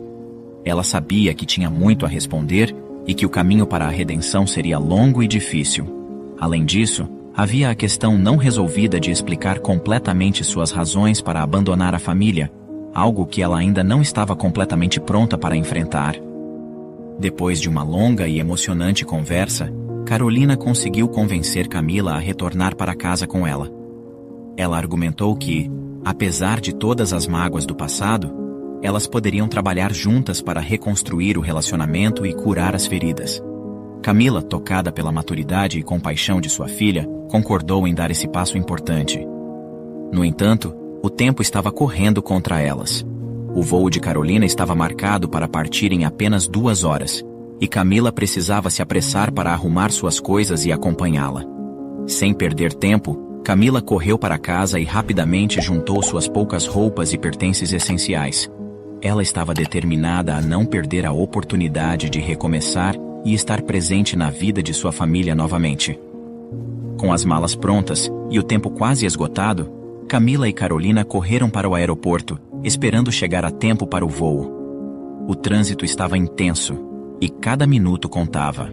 Ela sabia que tinha muito a responder e que o caminho para a redenção seria longo e difícil. Além disso, havia a questão não resolvida de explicar completamente suas razões para abandonar a família, algo que ela ainda não estava completamente pronta para enfrentar. Depois de uma longa e emocionante conversa, Carolina conseguiu convencer Camila a retornar para casa com ela. Ela argumentou que, apesar de todas as mágoas do passado, elas poderiam trabalhar juntas para reconstruir o relacionamento e curar as feridas. Camila, tocada pela maturidade e compaixão de sua filha, concordou em dar esse passo importante. No entanto, o tempo estava correndo contra elas. O voo de Carolina estava marcado para partir em apenas 2 horas, e Camila precisava se apressar para arrumar suas coisas e acompanhá-la. Sem perder tempo, Camila correu para casa e rapidamente juntou suas poucas roupas e pertences essenciais. Ela estava determinada a não perder a oportunidade de recomeçar e estar presente na vida de sua família novamente. Com as malas prontas e o tempo quase esgotado, Camila e Carolina correram para o aeroporto, esperando chegar a tempo para o voo. O trânsito estava intenso, e cada minuto contava.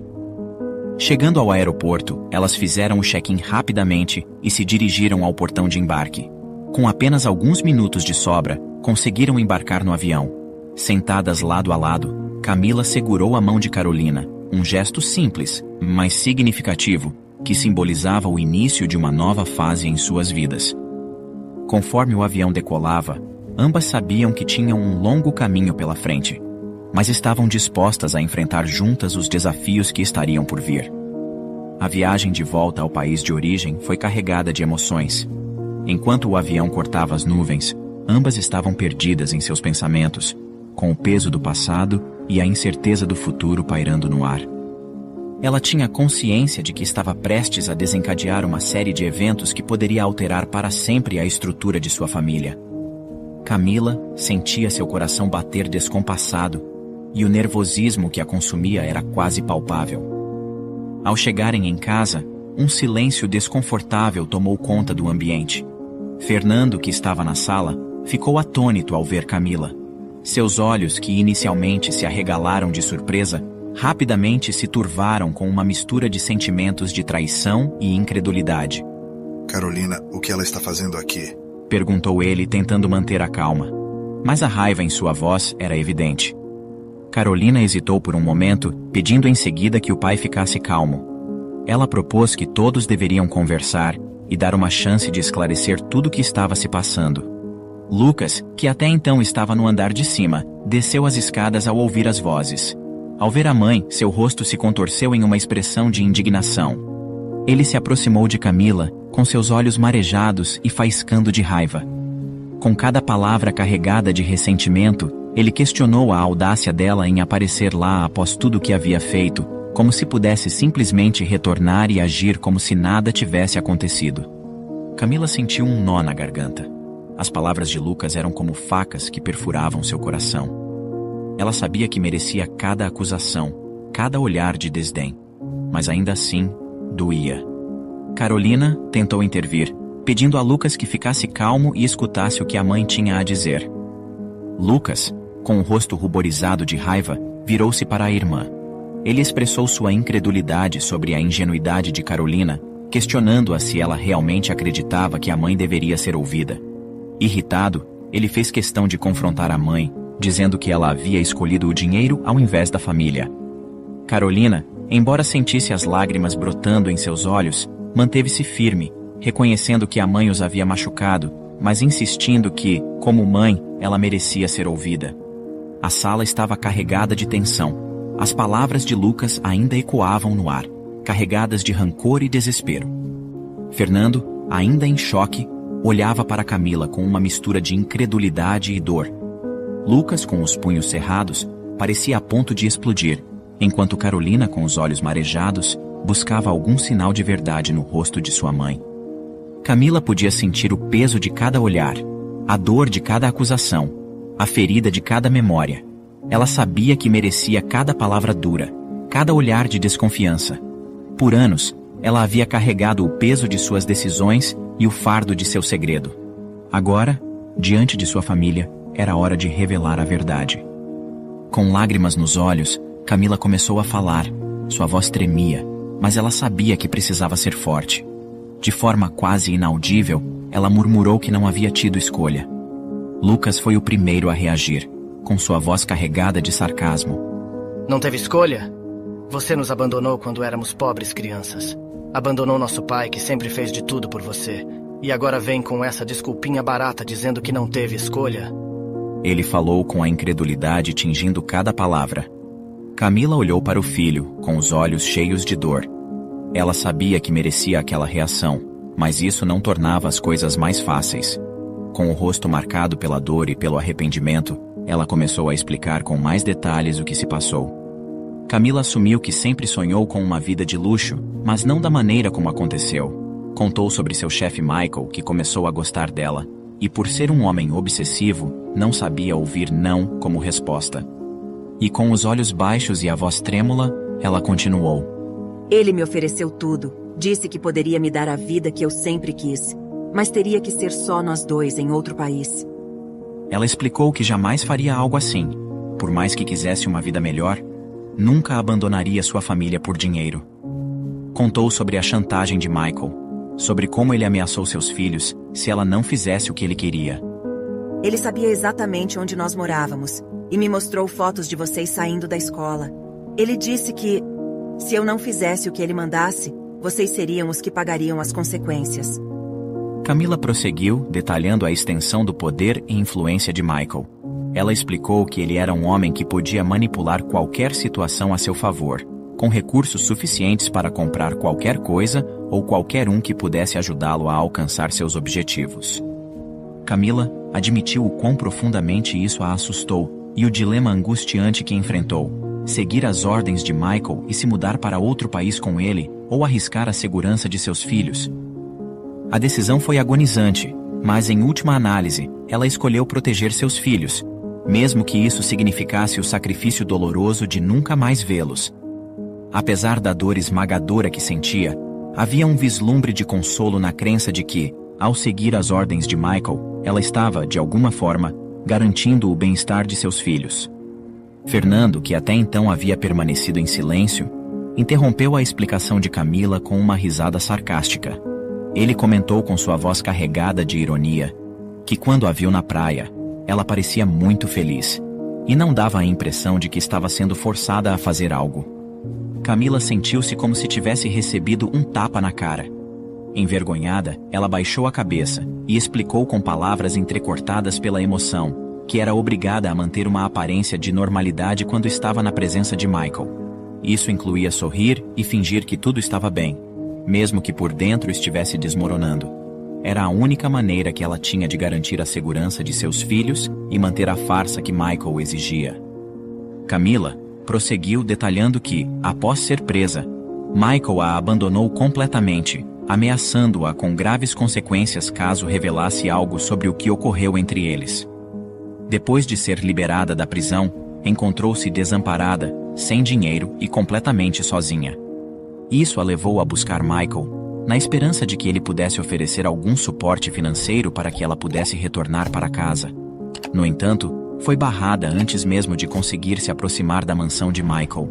Chegando ao aeroporto, elas fizeram o check-in rapidamente e se dirigiram ao portão de embarque. Com apenas alguns minutos de sobra, Conseguiram embarcar no avião. Sentadas lado a lado, Camila segurou a mão de Carolina, um gesto simples, mas significativo, que simbolizava o início de uma nova fase em suas vidas. Conforme o avião decolava, ambas sabiam que tinham um longo caminho pela frente, mas estavam dispostas a enfrentar juntas os desafios que estariam por vir. A viagem de volta ao país de origem foi carregada de emoções. Enquanto o avião cortava as nuvens, ambas estavam perdidas em seus pensamentos, com o peso do passado e a incerteza do futuro pairando no ar. Ela tinha consciência de que estava prestes a desencadear uma série de eventos que poderia alterar para sempre a estrutura de sua família. Camila sentia seu coração bater descompassado, e o nervosismo que a consumia era quase palpável. Ao chegarem em casa, um silêncio desconfortável tomou conta do ambiente. Fernando, que estava na sala, ficou atônito ao ver Camila. Seus olhos, que inicialmente se arregalaram de surpresa, rapidamente se turvaram com uma mistura de sentimentos de traição e incredulidade. Carolina, o que ela está fazendo aqui? Perguntou ele, tentando manter a calma. Mas a raiva em sua voz era evidente. Carolina hesitou por um momento, pedindo em seguida que o pai ficasse calmo. Ela propôs que todos deveriam conversar e dar uma chance de esclarecer tudo o que estava se passando. Lucas, que até então estava no andar de cima, desceu as escadas ao ouvir as vozes. Ao ver a mãe, seu rosto se contorceu em uma expressão de indignação. Ele se aproximou de Camila, com seus olhos marejados e faiscando de raiva. Com cada palavra carregada de ressentimento, ele questionou a audácia dela em aparecer lá após tudo o que havia feito, como se pudesse simplesmente retornar e agir como se nada tivesse acontecido. Camila sentiu um nó na garganta. As palavras de Lucas eram como facas que perfuravam seu coração. Ela sabia que merecia cada acusação, cada olhar de desdém, mas ainda assim, doía. Carolina tentou intervir, pedindo a Lucas que ficasse calmo e escutasse o que a mãe tinha a dizer. Lucas, com o rosto ruborizado de raiva, virou-se para a irmã. Ele expressou sua incredulidade sobre a ingenuidade de Carolina, questionando-a se ela realmente acreditava que a mãe deveria ser ouvida. Irritado, ele fez questão de confrontar a mãe, dizendo que ela havia escolhido o dinheiro ao invés da família. Carolina, embora sentisse as lágrimas brotando em seus olhos, manteve-se firme, reconhecendo que a mãe os havia machucado, mas insistindo que, como mãe, ela merecia ser ouvida. A sala estava carregada de tensão. As palavras de Lucas ainda ecoavam no ar, carregadas de rancor e desespero. Fernando, ainda em choque, olhava para Camila com uma mistura de incredulidade e dor. Lucas, com os punhos cerrados, parecia a ponto de explodir, enquanto Carolina, com os olhos marejados, buscava algum sinal de verdade no rosto de sua mãe. Camila podia sentir o peso de cada olhar, a dor de cada acusação, a ferida de cada memória. Ela sabia que merecia cada palavra dura, cada olhar de desconfiança. Por anos, ela havia carregado o peso de suas decisões e o fardo de seu segredo. Agora, diante de sua família, era hora de revelar a verdade. Com lágrimas nos olhos, Camila começou a falar. Sua voz tremia, mas ela sabia que precisava ser forte. De forma quase inaudível, ela murmurou que não havia tido escolha. Lucas foi o primeiro a reagir, com sua voz carregada de sarcasmo. Não teve escolha? Você nos abandonou quando éramos pobres crianças. Abandonou nosso pai, que sempre fez de tudo por você. E agora vem com essa desculpinha barata dizendo que não teve escolha? Ele falou com a incredulidade tingindo cada palavra. Camila olhou para o filho, com os olhos cheios de dor. Ela sabia que merecia aquela reação, mas isso não tornava as coisas mais fáceis. Com o rosto marcado pela dor e pelo arrependimento, ela começou a explicar com mais detalhes o que se passou. Camila assumiu que sempre sonhou com uma vida de luxo, mas não da maneira como aconteceu. Contou sobre seu chefe Michael, que começou a gostar dela, e por ser um homem obsessivo, não sabia ouvir não como resposta. E com os olhos baixos e a voz trêmula, ela continuou. Ele me ofereceu tudo, disse que poderia me dar a vida que eu sempre quis, mas teria que ser só nós dois em outro país. Ela explicou que jamais faria algo assim. Por mais que quisesse uma vida melhor, nunca abandonaria sua família por dinheiro. Contou sobre a chantagem de Michael, sobre como ele ameaçou seus filhos se ela não fizesse o que ele queria. Ele sabia exatamente onde nós morávamos e me mostrou fotos de vocês saindo da escola. Ele disse que, se eu não fizesse o que ele mandasse, vocês seriam os que pagariam as consequências. Camila prosseguiu, detalhando a extensão do poder e influência de Michael. Ela explicou que ele era um homem que podia manipular qualquer situação a seu favor, com recursos suficientes para comprar qualquer coisa ou qualquer um que pudesse ajudá-lo a alcançar seus objetivos. Camila admitiu o quão profundamente isso a assustou e o dilema angustiante que enfrentou: seguir as ordens de Michael e se mudar para outro país com ele, ou arriscar a segurança de seus filhos. A decisão foi agonizante, mas em última análise, ela escolheu proteger seus filhos, mesmo que isso significasse o sacrifício doloroso de nunca mais vê-los. Apesar da dor esmagadora que sentia, havia um vislumbre de consolo na crença de que, ao seguir as ordens de Michael, ela estava, de alguma forma, garantindo o bem-estar de seus filhos. Fernando, que até então havia permanecido em silêncio, interrompeu a explicação de Camila com uma risada sarcástica. Ele comentou com sua voz carregada de ironia que, quando a viu na praia, ela parecia muito feliz e não dava a impressão de que estava sendo forçada a fazer algo. Camila sentiu-se como se tivesse recebido um tapa na cara. Envergonhada, ela baixou a cabeça e explicou com palavras entrecortadas pela emoção que era obrigada a manter uma aparência de normalidade quando estava na presença de Michael. Isso incluía sorrir e fingir que tudo estava bem, mesmo que por dentro estivesse desmoronando. Era a única maneira que ela tinha de garantir a segurança de seus filhos e manter a farsa que Michael exigia. Camila prosseguiu detalhando que, após ser presa, Michael a abandonou completamente, ameaçando-a com graves consequências caso revelasse algo sobre o que ocorreu entre eles. Depois de ser liberada da prisão, encontrou-se desamparada, sem dinheiro e completamente sozinha. Isso a levou a buscar Michael, na esperança de que ele pudesse oferecer algum suporte financeiro para que ela pudesse retornar para casa. No entanto, foi barrada antes mesmo de conseguir se aproximar da mansão de Michael.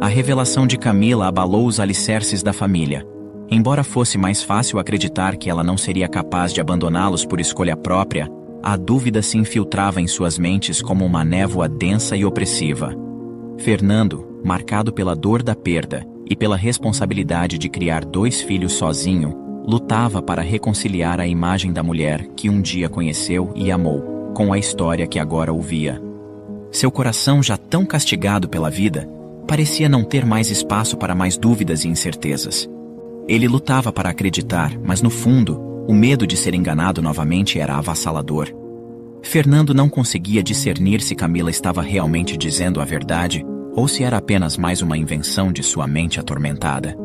A revelação de Camila abalou os alicerces da família. Embora fosse mais fácil acreditar que ela não seria capaz de abandoná-los por escolha própria, a dúvida se infiltrava em suas mentes como uma névoa densa e opressiva. Fernando, marcado pela dor da perda e pela responsabilidade de criar 2 filhos sozinho, lutava para reconciliar a imagem da mulher que um dia conheceu e amou, com a história que agora ouvia. Seu coração, já tão castigado pela vida, parecia não ter mais espaço para mais dúvidas e incertezas. Ele lutava para acreditar, mas no fundo, o medo de ser enganado novamente era avassalador. Fernando não conseguia discernir se Camila estava realmente dizendo a verdade ou se era apenas mais uma invenção de sua mente atormentada.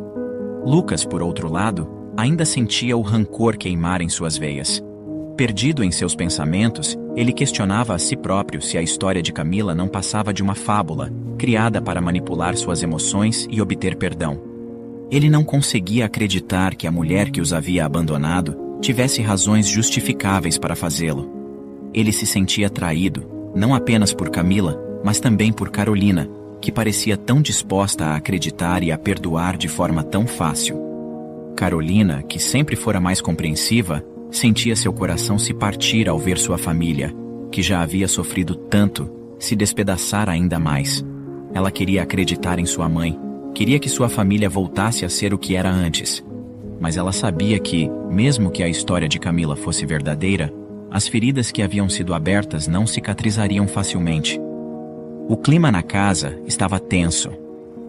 Lucas, por outro lado, ainda sentia o rancor queimar em suas veias. Perdido em seus pensamentos, ele questionava a si próprio se a história de Camila não passava de uma fábula, criada para manipular suas emoções e obter perdão. Ele não conseguia acreditar que a mulher que os havia abandonado tivesse razões justificáveis para fazê-lo. Ele se sentia traído, não apenas por Camila, mas também por Carolina, que parecia tão disposta a acreditar e a perdoar de forma tão fácil. Carolina, que sempre fora mais compreensiva, sentia seu coração se partir ao ver sua família, que já havia sofrido tanto, se despedaçar ainda mais. Ela queria acreditar em sua mãe, queria que sua família voltasse a ser o que era antes. Mas ela sabia que, mesmo que a história de Camila fosse verdadeira, as feridas que haviam sido abertas não cicatrizariam facilmente. O clima na casa estava tenso.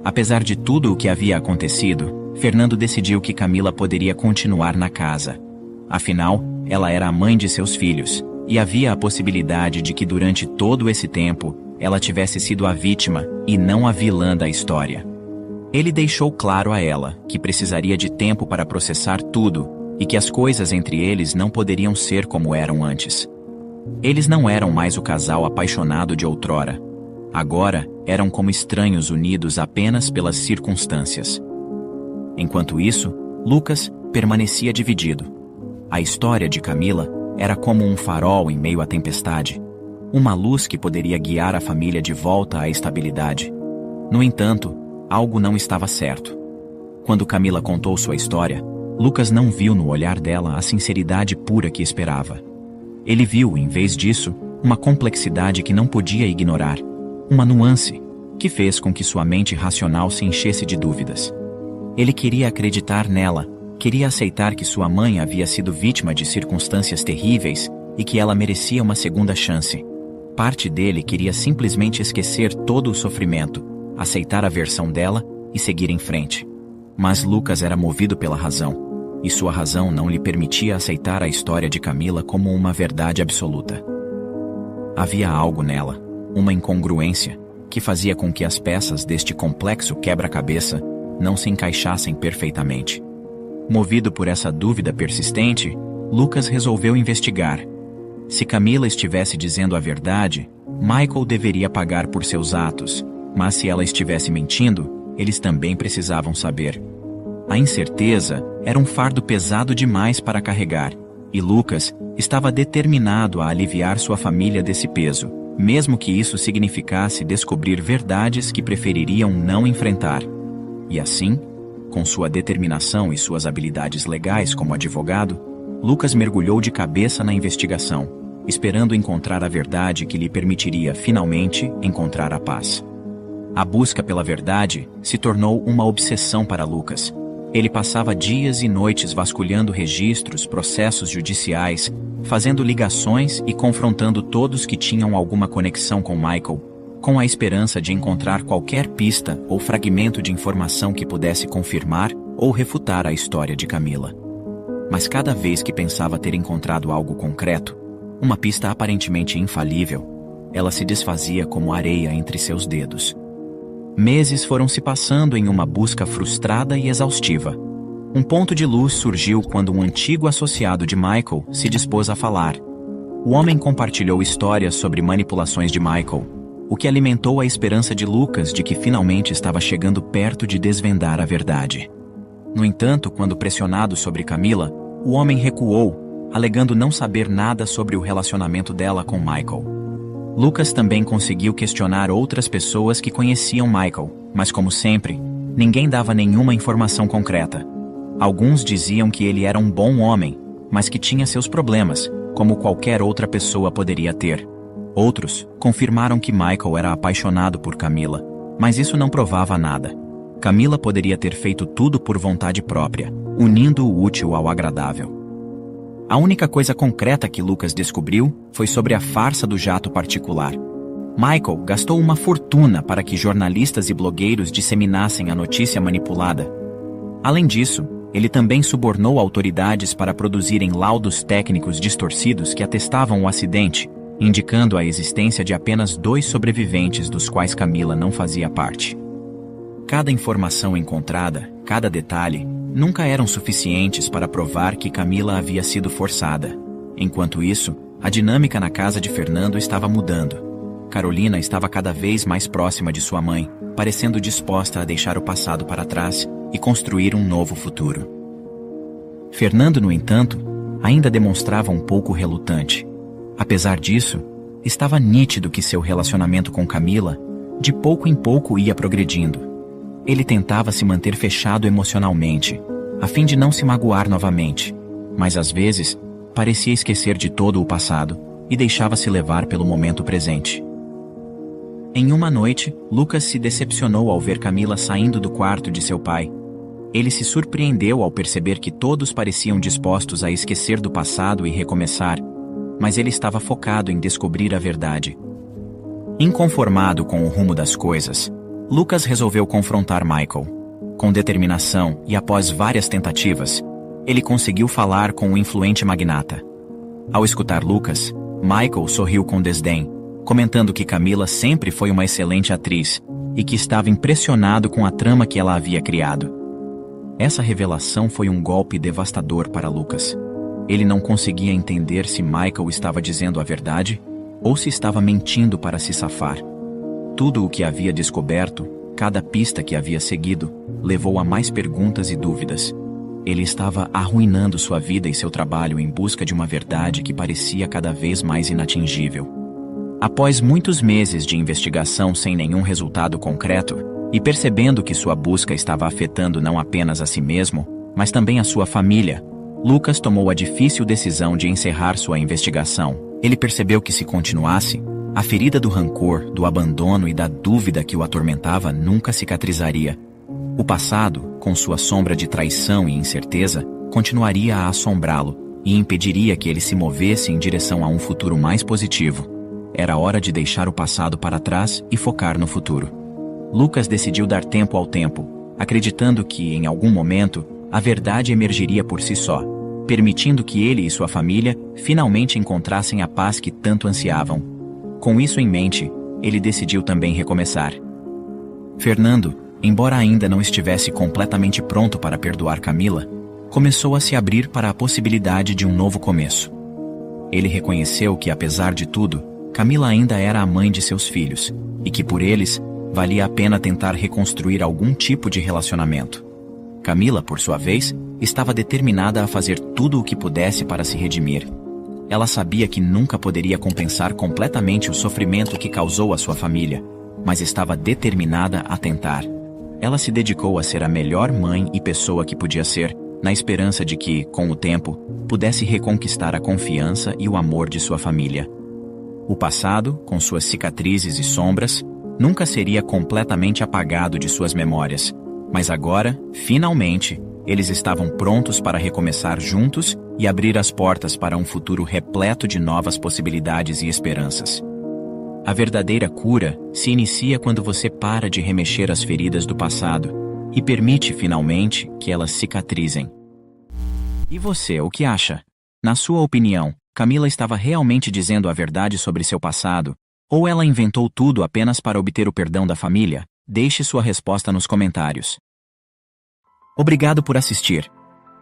Apesar de tudo o que havia acontecido, Fernando decidiu que Camila poderia continuar na casa. Afinal, ela era a mãe de seus filhos, e havia a possibilidade de que durante todo esse tempo, ela tivesse sido a vítima e não a vilã da história. Ele deixou claro a ela que precisaria de tempo para processar tudo e que as coisas entre eles não poderiam ser como eram antes. Eles não eram mais o casal apaixonado de outrora. Agora, eram como estranhos unidos apenas pelas circunstâncias. Enquanto isso, Lucas permanecia dividido. A história de Camila era como um farol em meio à tempestade, uma luz que poderia guiar a família de volta à estabilidade. No entanto, algo não estava certo. Quando Camila contou sua história, Lucas não viu no olhar dela a sinceridade pura que esperava. Ele viu, em vez disso, uma complexidade que não podia ignorar, uma nuance, que fez com que sua mente racional se enchesse de dúvidas. Ele queria acreditar nela, queria aceitar que sua mãe havia sido vítima de circunstâncias terríveis e que ela merecia uma segunda chance. Parte dele queria simplesmente esquecer todo o sofrimento, aceitar a versão dela e seguir em frente. Mas Lucas era movido pela razão, e sua razão não lhe permitia aceitar a história de Camila como uma verdade absoluta. Havia algo nela, uma incongruência, que fazia com que as peças deste complexo quebra-cabeça não se encaixassem perfeitamente. Movido por essa dúvida persistente, Lucas resolveu investigar. Se Camila estivesse dizendo a verdade, Michael deveria pagar por seus atos, mas se ela estivesse mentindo, eles também precisavam saber. A incerteza era um fardo pesado demais para carregar, e Lucas estava determinado a aliviar sua família desse peso, mesmo que isso significasse descobrir verdades que prefeririam não enfrentar. E assim, com sua determinação e suas habilidades legais como advogado, Lucas mergulhou de cabeça na investigação, esperando encontrar a verdade que lhe permitiria finalmente encontrar a paz. A busca pela verdade se tornou uma obsessão para Lucas. Ele passava dias e noites vasculhando registros, processos judiciais, fazendo ligações e confrontando todos que tinham alguma conexão com Michael, com a esperança de encontrar qualquer pista ou fragmento de informação que pudesse confirmar ou refutar a história de Camila. Mas cada vez que pensava ter encontrado algo concreto, uma pista aparentemente infalível, ela se desfazia como areia entre seus dedos. Meses foram se passando em uma busca frustrada e exaustiva. Um ponto de luz surgiu quando um antigo associado de Michael se dispôs a falar. O homem compartilhou histórias sobre manipulações de Michael, o que alimentou a esperança de Lucas de que finalmente estava chegando perto de desvendar a verdade. No entanto, quando pressionado sobre Camila, o homem recuou, alegando não saber nada sobre o relacionamento dela com Michael. Lucas também conseguiu questionar outras pessoas que conheciam Michael, mas como sempre, ninguém dava nenhuma informação concreta. Alguns diziam que ele era um bom homem, mas que tinha seus problemas, como qualquer outra pessoa poderia ter. Outros confirmaram que Michael era apaixonado por Camila, mas isso não provava nada. Camila poderia ter feito tudo por vontade própria, unindo o útil ao agradável. A única coisa concreta que Lucas descobriu foi sobre a farsa do jato particular. Michael gastou uma fortuna para que jornalistas e blogueiros disseminassem a notícia manipulada. Além disso, ele também subornou autoridades para produzirem laudos técnicos distorcidos que atestavam o acidente, indicando a existência de apenas 2 sobreviventes dos quais Camila não fazia parte. Cada informação encontrada, cada detalhe, nunca eram suficientes para provar que Camila havia sido forçada. Enquanto isso, a dinâmica na casa de Fernando estava mudando. Carolina estava cada vez mais próxima de sua mãe, parecendo disposta a deixar o passado para trás e construir um novo futuro. Fernando, no entanto, ainda demonstrava um pouco relutante. Apesar disso, estava nítido que seu relacionamento com Camila, de pouco em pouco, ia progredindo. Ele tentava se manter fechado emocionalmente, a fim de não se magoar novamente, mas às vezes parecia esquecer de todo o passado e deixava-se levar pelo momento presente. Em uma noite, Lucas se decepcionou ao ver Camila saindo do quarto de seu pai. Ele se surpreendeu ao perceber que todos pareciam dispostos a esquecer do passado e recomeçar, mas ele estava focado em descobrir a verdade. Inconformado com o rumo das coisas, Lucas resolveu confrontar Michael. Com determinação e após várias tentativas, ele conseguiu falar com o influente magnata. Ao escutar Lucas, Michael sorriu com desdém, comentando que Camila sempre foi uma excelente atriz e que estava impressionado com a trama que ela havia criado. Essa revelação foi um golpe devastador para Lucas. Ele não conseguia entender se Michael estava dizendo a verdade ou se estava mentindo para se safar. Tudo o que havia descoberto, cada pista que havia seguido, levou a mais perguntas e dúvidas. Ele estava arruinando sua vida e seu trabalho em busca de uma verdade que parecia cada vez mais inatingível. Após muitos meses de investigação sem nenhum resultado concreto, e percebendo que sua busca estava afetando não apenas a si mesmo, mas também a sua família, Lucas tomou a difícil decisão de encerrar sua investigação. Ele percebeu que se continuasse, a ferida do rancor, do abandono e da dúvida que o atormentava nunca cicatrizaria. O passado, com sua sombra de traição e incerteza, continuaria a assombrá-lo e impediria que ele se movesse em direção a um futuro mais positivo. Era hora de deixar o passado para trás e focar no futuro. Lucas decidiu dar tempo ao tempo, acreditando que, em algum momento, a verdade emergiria por si só, permitindo que ele e sua família finalmente encontrassem a paz que tanto ansiavam. Com isso em mente, ele decidiu também recomeçar. Fernando, embora ainda não estivesse completamente pronto para perdoar Camila, começou a se abrir para a possibilidade de um novo começo. Ele reconheceu que, apesar de tudo, Camila ainda era a mãe de seus filhos, e que por eles, valia a pena tentar reconstruir algum tipo de relacionamento. Camila, por sua vez, estava determinada a fazer tudo o que pudesse para se redimir. Ela sabia que nunca poderia compensar completamente o sofrimento que causou à sua família, mas estava determinada a tentar. Ela se dedicou a ser a melhor mãe e pessoa que podia ser, na esperança de que, com o tempo, pudesse reconquistar a confiança e o amor de sua família. O passado, com suas cicatrizes e sombras, nunca seria completamente apagado de suas memórias, mas agora, finalmente, eles estavam prontos para recomeçar juntos e abrir as portas para um futuro repleto de novas possibilidades e esperanças. A verdadeira cura se inicia quando você para de remexer as feridas do passado e permite, finalmente, que elas cicatrizem. E você, o que acha? Na sua opinião, Camila estava realmente dizendo a verdade sobre seu passado, ou ela inventou tudo apenas para obter o perdão da família? Deixe sua resposta nos comentários. Obrigado por assistir.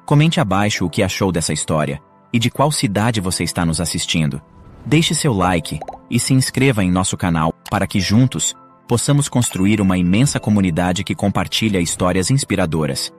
Comente abaixo o que achou dessa história e de qual cidade você está nos assistindo. Deixe seu like e se inscreva em nosso canal para que juntos possamos construir uma imensa comunidade que compartilha histórias inspiradoras.